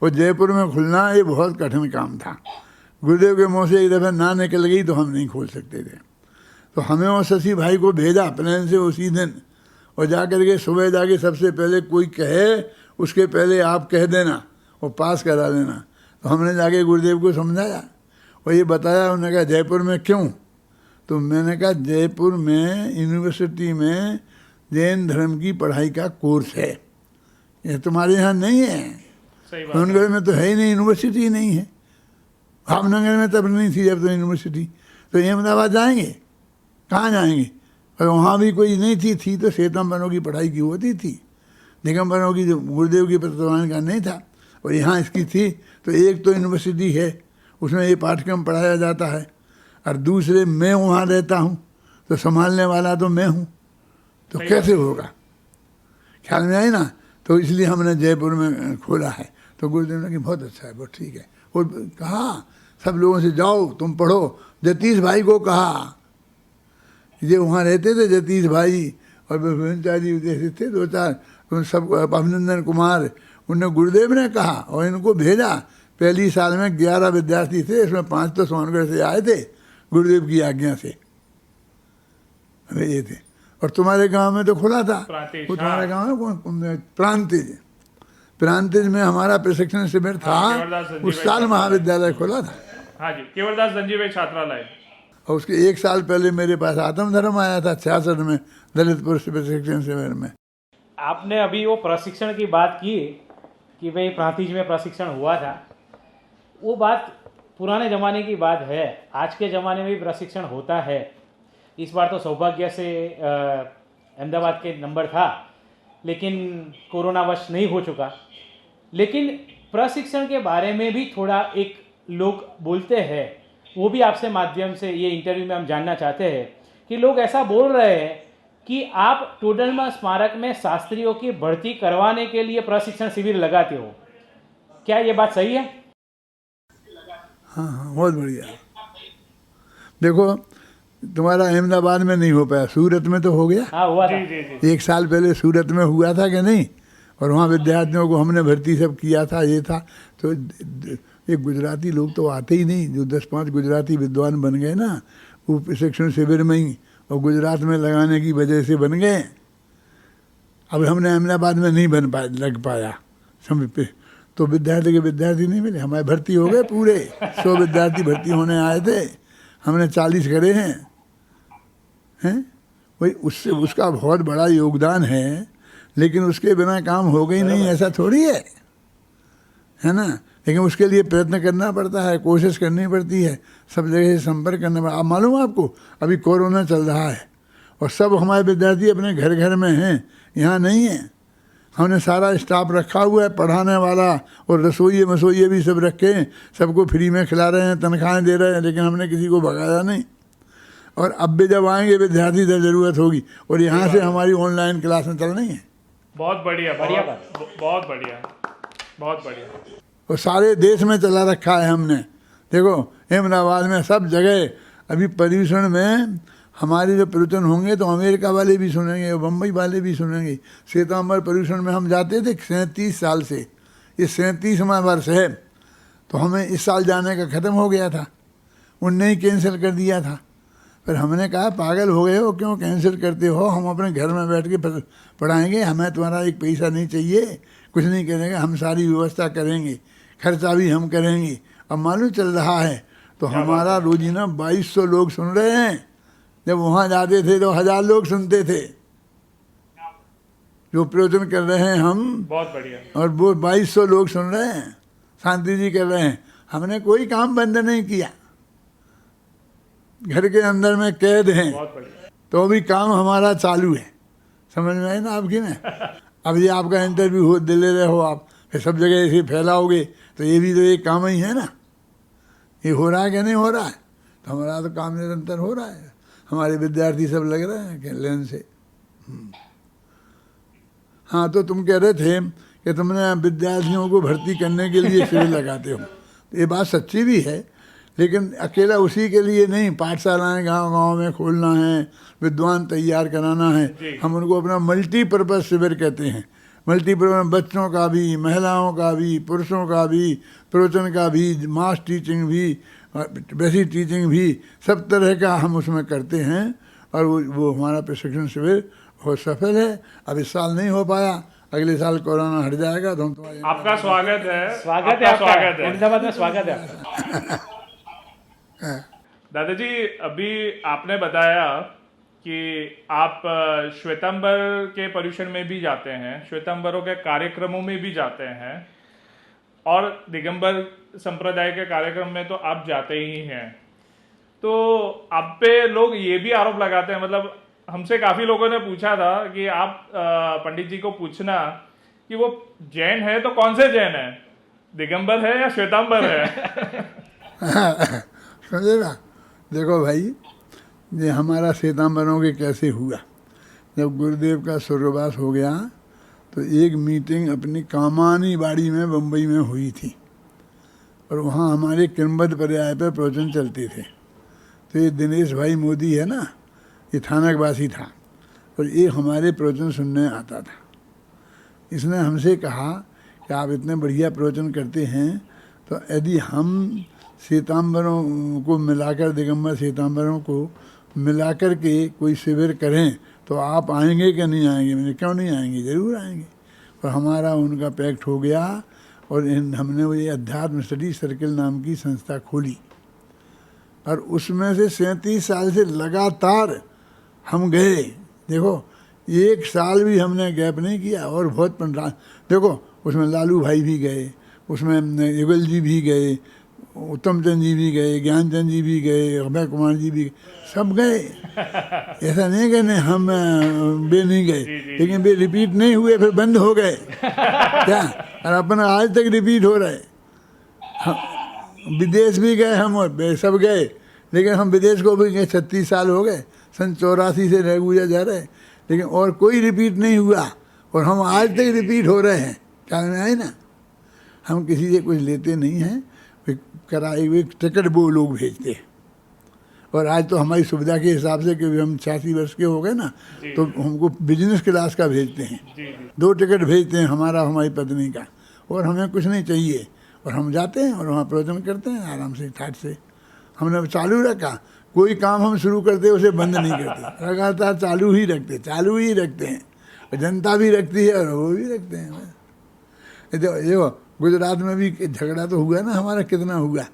Speaker 3: और जयपुर में खुलना, ये बहुत कठिन काम था। गुरुदेव के मुँह से एक दफ़ा ना निकल गई तो हम नहीं खोल सकते थे। तो हमें और शशि भाई को भेजा प्लेन से उसी दिन, और जा कर के सुबह जाके सबसे पहले कोई कहे उसके पहले आप कह देना और पास करा देना। तो हमने जाके गुरुदेव को समझाया और ये बताया। उन्होंने कहा जयपुर में क्यों? तो मैंने कहा जयपुर में यूनिवर्सिटी में जैन धर्म की पढ़ाई का कोर्स है, ये तुम्हारे यहाँ नहीं है। सोनगढ़ में तो है ही नहीं, यूनिवर्सिटी ही नहीं है। भावनगर में तब नहीं थी जब तो यूनिवर्सिटी, तो अहमदाबाद जाएंगे, कहाँ जाएंगे? और वहाँ भी कोई नहीं थी तो श्वेतांबरों की पढ़ाई की होती थी, दिगंबरों की जो गुरुदेव की प्रतिष्ठान का नहीं था, और यहाँ इसकी थी। तो एक तो यूनिवर्सिटी है, उसमें ये पाठ्यक्रम पढ़ाया जाता है, और दूसरे मैं वहाँ रहता हूँ, तो संभालने वाला तो मैं हूँ, तो कैसे होगा? ख्याल में आई ना? तो इसलिए हमने जयपुर में खोला है। तो गुरुदेव ने कहा बहुत अच्छा है, बहुत ठीक है। और कहा सब लोगों से जाओ तुम पढ़ो। जतीश भाई को कहा, ये वहाँ रहते थे जतीश भाई और ब्रह्मचारी जैसे थे 2-4, उन सब अभिनंदन कुमार, उन्हें गुरुदेव ने कहा और इनको भेजा। पहली साल में 11 विद्यार्थी थे, इसमें 5 तो सोनगढ़ से आए थे गुरुदेव की आज्ञा से ये थे। और तुम्हारे गांव में तो खुला था, वो तुम्हारे गांव में कौन? प्रांतिज में हमारा प्रशिक्षण शिविर था, उस साल महाविद्यालय खुला था।
Speaker 1: हाँ जी, केवलदास संजीव छात्रालय।
Speaker 3: और उसके 1 साल पहले मेरे पास आत्मधर्म आया था 66 में, दलितपुर प्रशिक्षण शिविर में।
Speaker 2: आपने अभी वो प्रशिक्षण की बात की कि भाई प्रांतिज में प्रशिक्षण हुआ था, वो बात पुराने ज़माने की बात है। आज के ज़माने में भी प्रशिक्षण होता है। इस बार तो सौभाग्य से अहमदाबाद के नंबर था, लेकिन कोरोनावश नहीं हो चुका। लेकिन प्रशिक्षण के बारे में भी थोड़ा एक लोग बोलते हैं, वो भी आपसे माध्यम से ये इंटरव्यू में हम जानना चाहते हैं कि लोग ऐसा बोल रहे हैं कि आप टोडरमल स्मारक में शास्त्रियों की भर्ती करवाने के लिए प्रशिक्षण शिविर लगाते हो, क्या ये बात सही है?
Speaker 3: हाँ, बहुत बढ़िया। देखो तुम्हारा अहमदाबाद में नहीं हो पाया, सूरत में तो हो गया।
Speaker 2: हाँ, हुआ था।
Speaker 1: जी।
Speaker 3: 1 साल पहले सूरत में हुआ था कि नहीं? और वहाँ विद्यार्थियों को हमने भर्ती सब किया था, ये था। तो ये गुजराती लोग तो आते ही नहीं, जो 10-5 गुजराती विद्वान बन गए ना वो प्रशिक्षण शिविर में ही, और गुजरात में लगाने की वजह से बन गए। अब हमने अहमदाबाद में नहीं लग पाया समझ पे, तो विद्यार्थी नहीं मिले। हमारे भर्ती हो गए पूरे 100 विद्यार्थी भर्ती होने आए थे, हमने 40 करे हैं। वही उससे उसका बहुत बड़ा योगदान है, लेकिन उसके बिना काम हो गई नहीं, ऐसा थोड़ी है ना? लेकिन उसके लिए प्रयत्न करना पड़ता है, कोशिश करनी पड़ती है, सब जगह से संपर्क करना पड़ता है। अब मालूम है आपको, अभी कोरोना चल रहा है और सब हमारे विद्यार्थी अपने घर घर में हैं, यहाँ नहीं है। हमने सारा स्टाफ रखा हुआ है पढ़ाने वाला, और रसोइये भी सब रखे हैं, सबको फ्री में खिला रहे हैं, तनख्वाहें दे रहे हैं, लेकिन हमने किसी को भगाया नहीं। और अब भी जब आएंगे विद्यार्थी तो ज़रूरत होगी, और यहाँ से हमारी ऑनलाइन क्लासें चल रही हैं।
Speaker 1: बहुत बढ़िया,
Speaker 2: बढ़िया
Speaker 1: बहुत बढ़िया, बहुत बढ़िया।
Speaker 3: और सारे देश में चला रखा है हमने। देखो अहमदाबाद में सब जगह अभी पर्यूषण में हमारे जो प्रवचन होंगे तो अमेरिका वाले भी सुनेंगे और बम्बई वाले भी सुनेंगे। श्वेतांबर पर्यूषण में हम जाते थे 37 साल से, ये 37वां वर्ष है। तो हमें इस साल जाने का ख़त्म हो गया था, उनने ही कैंसिल कर दिया था। फिर हमने कहा पागल हो गए हो, क्यों कैंसिल करते हो? हम अपने घर में बैठ के पढ़ाएंगे, हमें तुम्हारा एक पैसा नहीं चाहिए, कुछ नहीं करेंगे, हम सारी व्यवस्था करेंगे, खर्चा भी हम करेंगे। अब मालूम चल रहा है तो हमारा रोजीना 2200 लोग सुन रहे हैं। जब वहाँ जाते थे तो 1000 लोग सुनते थे जो प्रवचन कर रहे हैं हम,
Speaker 1: बहुत बढ़िया।
Speaker 3: और वो 2200 लोग सुन रहे हैं, शांति जी कर रहे हैं। हमने कोई काम बंद नहीं किया, घर के अंदर में कैद हैं, तो भी काम हमारा चालू है। समझ में आई ना आपकी ना? अब ये आपका इंटरव्यू हो दे ले रहे हो आप, फिर सब जगह ऐसे फैलाओगे, तो ये भी तो एक काम ही है ना। ये हो रहा है कि नहीं हो रहा है? तो हमारा तो काम निरंतर हो रहा है, हमारे विद्यार्थी सब लग रहे हैं लेन से। हाँ, तो तुम कह रहे थे कि तुमने विद्यार्थियों को भर्ती करने के लिए शिविर लगाते हो, तो ये बात सच्ची भी है, लेकिन अकेला उसी के लिए नहीं, पाठशालाएँ गांव-गांव में खोलना है, विद्वान तैयार कराना है। हम उनको अपना मल्टीपर्पज़ शिविर कहते हैं। मल्टीपर्पज़ बच्चों का भी, महिलाओं का भी, पुरुषों का भी, प्रवचन का भी, मास टीचिंग भी, बेसिक टीचिंग भी, सब तरह का हम उसमें करते हैं। और वो हमारा प्रशिक्षण शिविर बहुत सफल है। अब इस साल नहीं हो पाया, अगले साल कोरोना हट जाएगा तो हम तुम्हारे।
Speaker 1: आपका स्वागत है,
Speaker 2: स्वागत है, अहमदाबाद में स्वागत है।
Speaker 1: दादाजी, अभी आपने बताया कि आप श्वेतांबर के पर्यूषण में भी जाते हैं, श्वेतांबरों के कार्यक्रमों में भी जाते हैं, और दिगंबर संप्रदाय के कार्यक्रम में तो आप जाते ही हैं। तो आप पे लोग ये भी आरोप लगाते हैं, मतलब हमसे काफी लोगों ने पूछा था कि आप पंडित जी को पूछना कि वो जैन है तो कौन से जैन है, दिगंबर है या श्वेतांबर है?
Speaker 3: समझे ना? देखो भाई, ये हमारा श्वेतांबरों के कैसे हुआ। जब गुरुदेव का स्वर्गवास हो गया तो एक मीटिंग अपनी कामानी बाड़ी में बम्बई में हुई थी, और वहाँ हमारे किम्बद पर्याय पर प्रवचन चलते थे। तो ये दिनेश भाई मोदी है ना, ये थानकवासी था, और ये हमारे प्रवचन सुनने आता था। इसने हमसे कहा कि आप इतने बढ़िया प्रवचन करते हैं, तो यदि हम श्वेतांबरों को मिलाकर, दिगंबर श्वेतांबरों को मिलाकर के कोई शिविर करें तो आप आएंगे क्या नहीं आएंगे। मैंने क्यों नहीं आएंगे, ज़रूर आएंगे। और हमारा उनका पैक्ट हो गया, और हमने वो ये अध्यात्म स्टडी सर्किल नाम की संस्था खोली, और उसमें से 37 साल से लगातार हम गए। देखो, एक साल भी हमने गैप नहीं किया, और बहुत पंडा देखो, उसमें लालू भाई भी गए, उसमें युगल जी भी गए, उत्तम चंद जी भी गए, ज्ञानचंद जी भी गए, अभय कुमार जी भी गए, सब गए। ऐसा नहीं कि नहीं हम वे नहीं गए, लेकिन वे रिपीट नहीं हुए, फिर बंद हो गए क्या। और अपन आज तक रिपीट हो रहे। हम विदेश भी गए, हम सब गए, लेकिन हम विदेश को भी गए। 36 साल हो गए, सन 84 से रेगुलर जा रहे, लेकिन और कोई रिपीट नहीं हुआ, और हम आज तक रिपीट हो रहे हैं। क्या में आए ना, हम किसी से कुछ लेते नहीं हैं, कराए हुए टिकट वो लोग भेजते हैं। और आज तो हमारी सुविधा के हिसाब से, क्योंकि हम 86 वर्ष के हो गए ना, तो हमको बिजनेस क्लास का भेजते हैं। 2 टिकट भेजते हैं, हमारा, हमारी पत्नी का, और हमें कुछ नहीं चाहिए। और हम जाते हैं और वहाँ प्रवचन करते हैं आराम से, ठाट से। हमने चालू रखा, कोई काम हम शुरू करते उसे बंद नहीं करते, लगातार चालू ही रखते हैं। और जनता भी रखती है और वो भी रखते हैं। देखो, गुजरात में भी झगड़ा तो हुआ ना हमारा, कितना हुआ,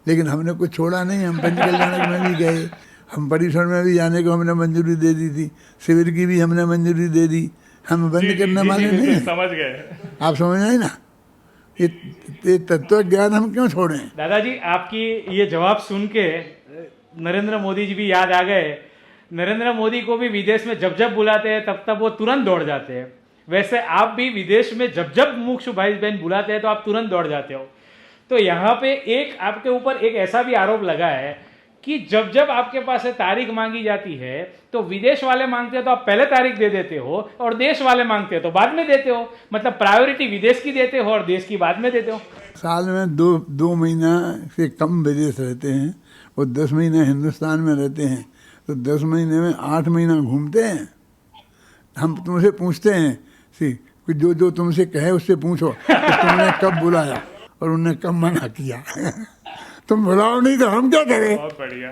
Speaker 3: लेकिन हमने कुछ छोड़ा नहीं। हम पंचकल्याणक में भी गए, हम परिसर में भी जाने को हमने मंजूरी दे दी थी, शिविर की भी हमने मंजूरी दे दी। हम बंद करने वाले नहीं हैं।
Speaker 1: समझ गए
Speaker 3: आप समझ आए ना, ये तत्व ज्ञान हम क्यों छोड़ें।
Speaker 2: दादाजी, आपकी ये जवाब सुन के नरेंद्र मोदी जी भी याद आ गए। नरेंद्र मोदी को भी विदेश में जब जब बुलाते हैं तब तब वो तुरंत दौड़ जाते हैं। वैसे आप भी विदेश में जब जब मुख्य भाई बहन बुलाते हैं तो आप तुरंत दौड़ जाते हो। तो यहाँ पे एक आपके ऊपर एक ऐसा भी आरोप लगा है कि जब जब आपके पास से तारीख मांगी जाती है तो विदेश वाले मांगते हैं तो आप पहले तारीख दे देते हो, और देश वाले मांगते हैं तो बाद में देते हो। मतलब प्रायोरिटी विदेश की देते हो और देश की बाद में देते हो।
Speaker 3: साल में दो महीना से कम विदेश रहते हैं, और 10 महीने हिंदुस्तान में रहते हैं। तो 10 महीने में 8 महीना घूमते हैं। हम तुमसे पूछते हैं जो तुमसे कहे उससे पूछो कि तुमने कब बुलाया और उन्होंने कब मना किया। तुम बुलाओ नहीं तो हम क्या करें।
Speaker 1: बहुत बढ़िया।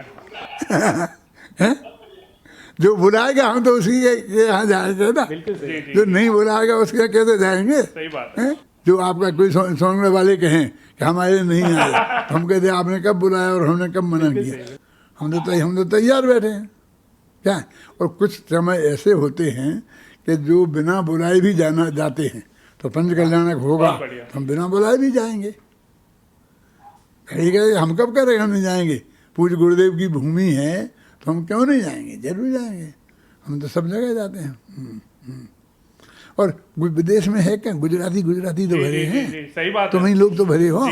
Speaker 3: जो बुलाएगा हम तो उसी के यहाँ जाएंगे ना, जो नहीं बुलाएगा उसके कैसे जाएंगे।
Speaker 1: सही बात है।
Speaker 3: जो आपका कोई सोनगढ़ वाले कहें कि हमारे नहीं आए, तो हम कहते आपने कब बुलाया और हमने कब मना किया। हम तो तैयार बैठे हैं क्या। और कुछ समय ऐसे होते हैं कि जो बिना बुलाए भी जाते हैं। तो पंचकल्याणक होगा तो हम बिना बुलाए भी जाएंगे। कहेगा हम कब करेंगे, हम नहीं जाएंगे। पूज्य गुरुदेव की भूमि है तो हम क्यों नहीं जाएंगे, जरूर जाएंगे। हम तो सब जगह जाते हैं। और विदेश में है क्या, गुजराती तो भरे हैं।
Speaker 1: सही बात है।
Speaker 3: तुम्हीं लोग तो भरे हो।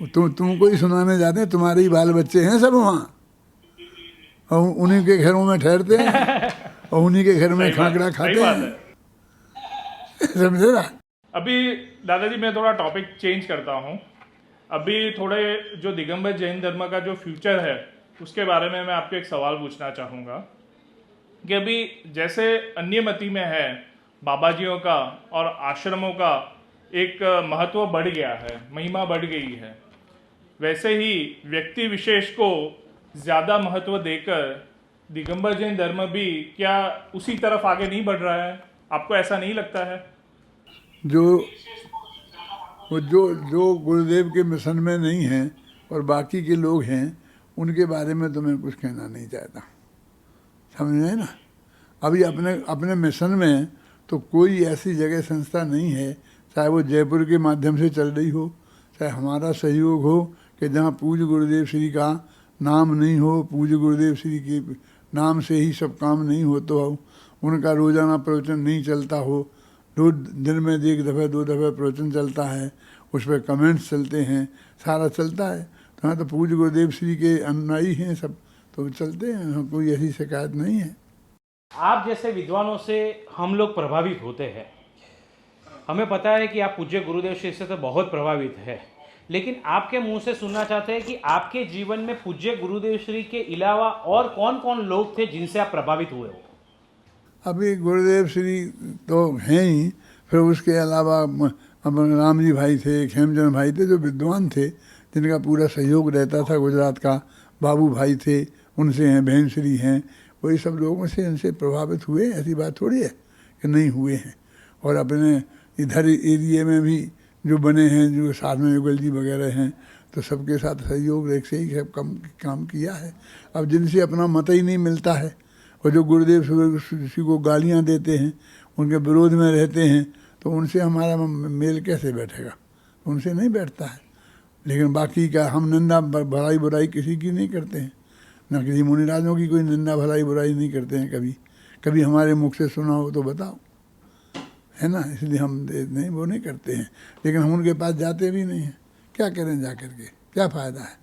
Speaker 3: तुमको ही सुनाने जाते हैं, तुम्हारे ही बाल बच्चे हैं सब वहाँ, और उन्हीं के घरों में ठहरते हैं और उन्हीं के घर में खाकड़ा खाते हैं। समझे ना।
Speaker 1: अभी दादाजी मैं थोड़ा टॉपिक चेंज करता हूँ। अभी थोड़े जो दिगंबर जैन धर्म का जो फ्यूचर है उसके बारे में मैं आपको एक सवाल पूछना चाहूँगा कि अभी जैसे अन्य मती में है बाबाजियों का और आश्रमों का एक महत्व बढ़ गया है, महिमा बढ़ गई है, वैसे ही व्यक्ति विशेष को ज़्यादा महत्व देकर दिगंबर जैन धर्म भी क्या उसी तरफ आगे नहीं बढ़ रहा है? आपको ऐसा नहीं लगता है? जो गुरुदेव के मिशन में नहीं हैं और बाकी के लोग हैं, उनके बारे में तो मैं कुछ कहना नहीं चाहता। समझे ना। अभी अपने मिशन में तो कोई ऐसी जगह संस्था नहीं है, चाहे वो जयपुर के माध्यम से चल रही हो, चाहे हमारा सहयोग हो, कि जहाँ पूज्य गुरुदेव श्री का नाम नहीं हो, पूज्य गुरुदेव श्री के नाम से ही सब काम नहीं होता हो, उनका रोज़ाना प्रवचन नहीं चलता हो, रोज दिन में 1 दफ़ा 2 दफ़ा प्रवचन चलता है, उस पर कमेंट्स चलते हैं, सारा चलता है। तो हाँ, तो पूज्य गुरुदेव श्री के अनुयायी हैं सब,
Speaker 3: तो चलते हैं, कोई ऐसी शिकायत नहीं है।
Speaker 2: आप जैसे विद्वानों से हम लोग प्रभावित होते हैं। हमें पता है कि आप पूज्य गुरुदेव श्री से तो बहुत प्रभावित है, लेकिन आपके मुंह से सुनना चाहते हैं कि आपके जीवन में पूज्य गुरुदेव श्री के अलावा और कौन कौन लोग थे जिनसे आप प्रभावित हुए हो?
Speaker 3: अभी गुरुदेव श्री तो हैं ही, फिर उसके अलावा अपने राम जी भाई थे, खेमचंद भाई थे, जो विद्वान थे, जिनका पूरा सहयोग रहता था। गुजरात का बाबू भाई थे, उनसे हैं, बहन श्री हैं, वही सब लोगों से इनसे प्रभावित हुए। ऐसी बात थोड़ी है कि नहीं हुए हैं। और अपने इधर एरिए में भी जो बने हैं, जो साथ में युगल जी वगैरह हैं, तो सबके साथ सहयोग एक से ही सब काम किया है। अब जिनसे अपना मत ही नहीं मिलता है, और जो गुरुदेव श्री को गालियाँ देते हैं, उनके विरोध में रहते हैं, तो उनसे हमारा मेल कैसे बैठेगा? उनसे नहीं बैठता है। लेकिन बाकी का हम निंदा भलाई बुराई किसी की नहीं करते हैं, ना किसी मुनिराजों की कोई निंदा भलाई बुराई नहीं करते हैं। कभी हमारे मुख से सुना हो तो बताओ, है ना? इसलिए हम नहीं वो नहीं करते हैं। लेकिन हम उनके पास जाते भी नहीं हैं। क्या करें जा करके, क्या फ़ायदा है?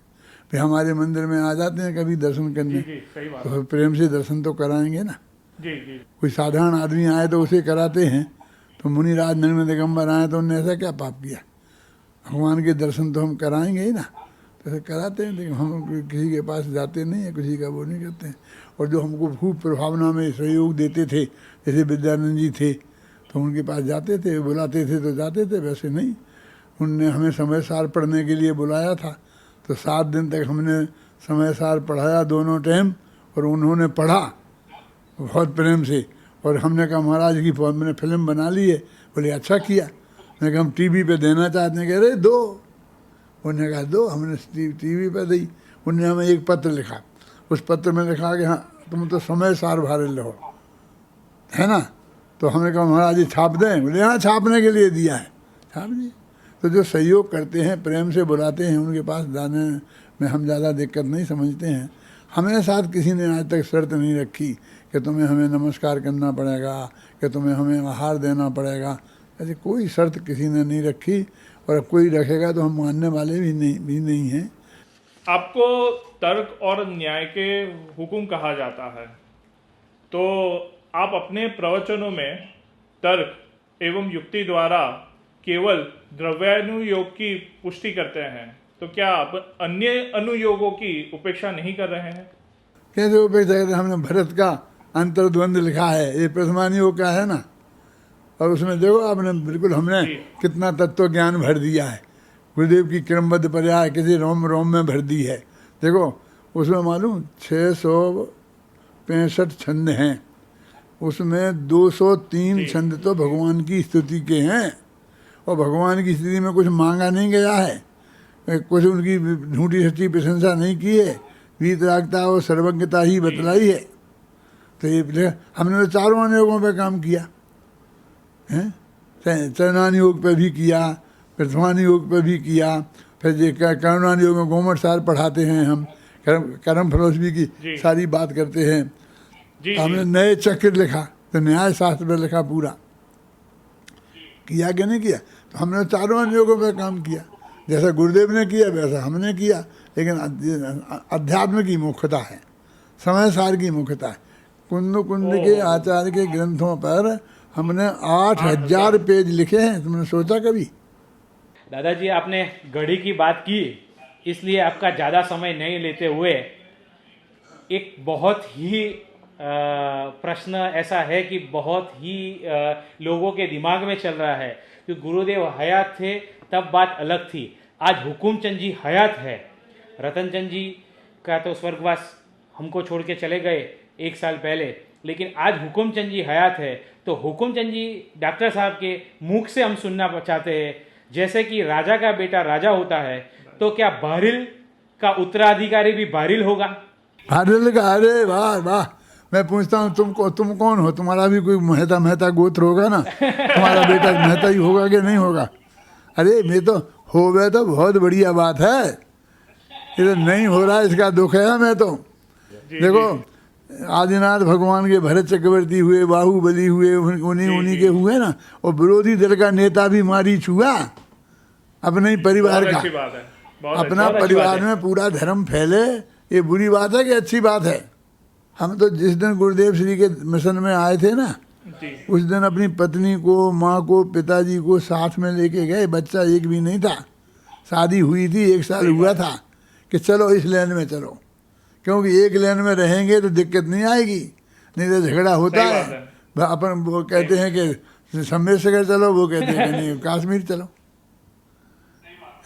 Speaker 3: फिर हमारे मंदिर में आ जाते हैं कभी दर्शन करने,
Speaker 1: सही बात
Speaker 3: तो प्रेम से दर्शन तो कराएंगे ना।
Speaker 1: जी जी
Speaker 3: कोई साधारण आदमी आए तो उसे कराते हैं, तो मुनिराज नग्न दिगंबर आए तो उनने ऐसा क्या पाप किया? भगवान के दर्शन तो हम कराएंगे ही ना, तो ऐसे कराते हैं। लेकिन हम किसी के पास जाते नहीं हैं, किसी का वो नहीं करते हैं। और जो हमको खूब प्रभावना में सहयोग देते थे, जैसे विद्यानंद जी थे, तो उनके पास जाते थे, बुलाते थे तो जाते थे, वैसे नहीं। उनने हमें समय सार पढ़ने के लिए बुलाया था, तो 7 दिन तक हमने समय सार पढ़ाया दोनों टाइम, और उन्होंने पढ़ा बहुत प्रेम से। और हमने कहा महाराज की मैंने फिल्म बना ली है। बोले अच्छा किया। मैंने कहा हम टीवी पे देना चाहते हैं। कह रहे दो। उन्होंने कहा दो। हमने टीवी पे दी। उनने हमें एक पत्र लिखा, उस पत्र में लिखा कि हाँ तुम तो समय सार भरे लो, है ना? तो हमने कहा महाराज जी छाप दें? बोले हाँ छापने के लिए दिया है, छाप दिए। तो जो सहयोग करते हैं, प्रेम से बुलाते हैं, उनके पास जाने में हम ज़्यादा दिक्कत नहीं समझते हैं। हमें साथ किसी ने आज तक शर्त नहीं रखी कि तुम्हें हमें नमस्कार करना पड़ेगा, कि तुम्हें हमें आहार देना पड़ेगा। ऐसे कोई शर्त किसी ने नहीं रखी, और अब कोई रखेगा तो हम मानने वाले भी नहीं हैं।
Speaker 1: आपको तर्क और न्याय के हुक्म कहा जाता है, तो आप अपने प्रवचनों में तर्क एवं युक्ति द्वारा केवल द्रव्यानुयोग की पुष्टि करते हैं, तो क्या आप अन्य अनुयोगों की उपेक्षा नहीं कर रहे हैं?
Speaker 3: कैसे उपेक्षा करते? हमने भरत का अंतर्द्वंद लिखा है, ये प्रथमानुयोग का है ना, और उसमें देखो आपने बिल्कुल हमने कितना तत्व ज्ञान भर दिया है। गुरुदेव की क्रमबद्ध पर्याय किसी रोम रोम में भर दी है। देखो उसमें मालूम 665 छंद हैं, उसमें 203 छंद तो भगवान की स्तुति के हैं, और भगवान की स्तुति में कुछ मांगा नहीं गया है, कुछ उनकी झूठी सच्ची प्रशंसा नहीं की है, वीतरागता और सर्वज्ञता ही बतलाई है। तो ये हमने तो चारों अनुयोगों पे काम किया है, चरणानुयोग पे भी किया, प्रथमानुयोग पे भी किया, फिर जो करुणानुयोग में गोमठ सार पढ़ाते हैं हम, कर्म फिलोसफी की सारी बात करते हैं। हमने नए चक्र लिखा, तो न्याय शास्त्र पे लिखा पूरा, किया कि नहीं किया? तो हमने चारों अनुयोगों पे काम किया, जैसा गुरुदेव ने किया वैसा हमने किया। लेकिन अध्यात्म की मुख्यता है, समय सार की मुख्यता है। कुंद के आचार्य के ग्रंथों पर हमने 8000 पेज लिखे हैं, तुमने सोचा कभी?
Speaker 2: दादाजी आपने घड़ी की बात की, इसलिए आपका ज़्यादा समय नहीं लेते हुए एक बहुत ही प्रश्न ऐसा है कि बहुत ही लोगों के दिमाग में चल रहा है कि गुरुदेव हयात थे तब बात अलग थी, आज हुकुमचंद जी हयात है। रतनचंद जी का तो स्वर्गवास हमको छोड़ के चले गए 1 साल पहले, लेकिन आज हुकुमचंद जी हयात है, तो हुकुमचंद जी डॉक्टर साहब के मुख से हम सुनना चाहते हैं, जैसे कि राजा का बेटा राजा होता है, तो क्या बहरील का उत्तराधिकारी भी बहरील होगा?
Speaker 3: बहरील का? अरे वाह वाह। मैं पूछता हूँ तुम कौन हो? तुम्हारा भी कोई मेहता गोत्र होगा ना, तुम्हारा बेटा मेहता ही होगा कि नहीं होगा? अरे मैं तो हो गए तो बहुत बढ़िया बात है, ये तो नहीं हो रहा इसका दुख है हमें तो। देखो आदिनाथ भगवान के भरत चक्रवर्ती हुए, बाहुबली हुए, उन्हीं के हुए ना, और विरोधी दल का नेता भी मारी छुआ अपने ही परिवार का। अपना परिवार में पूरा धर्म फैले, ये बुरी बात है कि अच्छी बात है? हम तो जिस दिन गुरुदेव श्री के मिशन में आए थे ना,
Speaker 1: जी
Speaker 3: उस दिन अपनी पत्नी को, माँ को, पिताजी को साथ में लेके गए। बच्चा एक भी नहीं था, शादी हुई थी, 1 साल हुआ था, कि चलो इस लाइन में चलो, क्योंकि एक लाइन में रहेंगे तो दिक्कत नहीं आएगी, नहीं तो झगड़ा होता
Speaker 1: सही
Speaker 3: है।
Speaker 1: बात
Speaker 3: अपन वो कहते हैं कि सम्मेशगर चलो, वो कहते हैं कि नहीं कश्मीर चलो।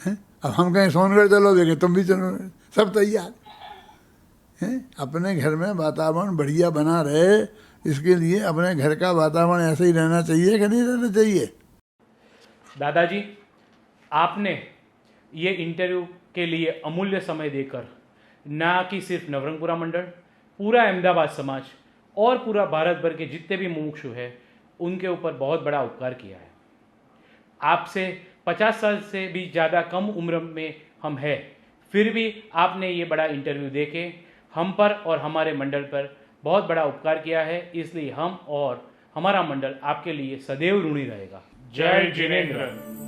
Speaker 3: हैं? अब हम कहें सोनगढ़ चलो, देखे तुम भी चलो, सब तैयार हैं। अपने घर में वातावरण बढ़िया बना रहे, इसके लिए अपने घर का वातावरण ऐसे ही रहना चाहिए कि नहीं रहना चाहिए?
Speaker 2: दादाजी, आपने ये इंटरव्यू के लिए अमूल्य समय देकर ना कि सिर्फ नवरंगपुरा मंडल, पूरा अहमदाबाद समाज और पूरा भारत भर के जितने भी मुमुक्षु हैं उनके ऊपर बहुत बड़ा उपकार किया है। आपसे 50 साल से भी ज़्यादा कम उम्र में हम हैं, फिर भी आपने ये बड़ा इंटरव्यू देके हम पर और हमारे मंडल पर बहुत बड़ा उपकार किया है, इसलिए हम और हमारा मंडल आपके लिए सदैव ऋणी रहेगा।
Speaker 1: जय जिनेंद्र।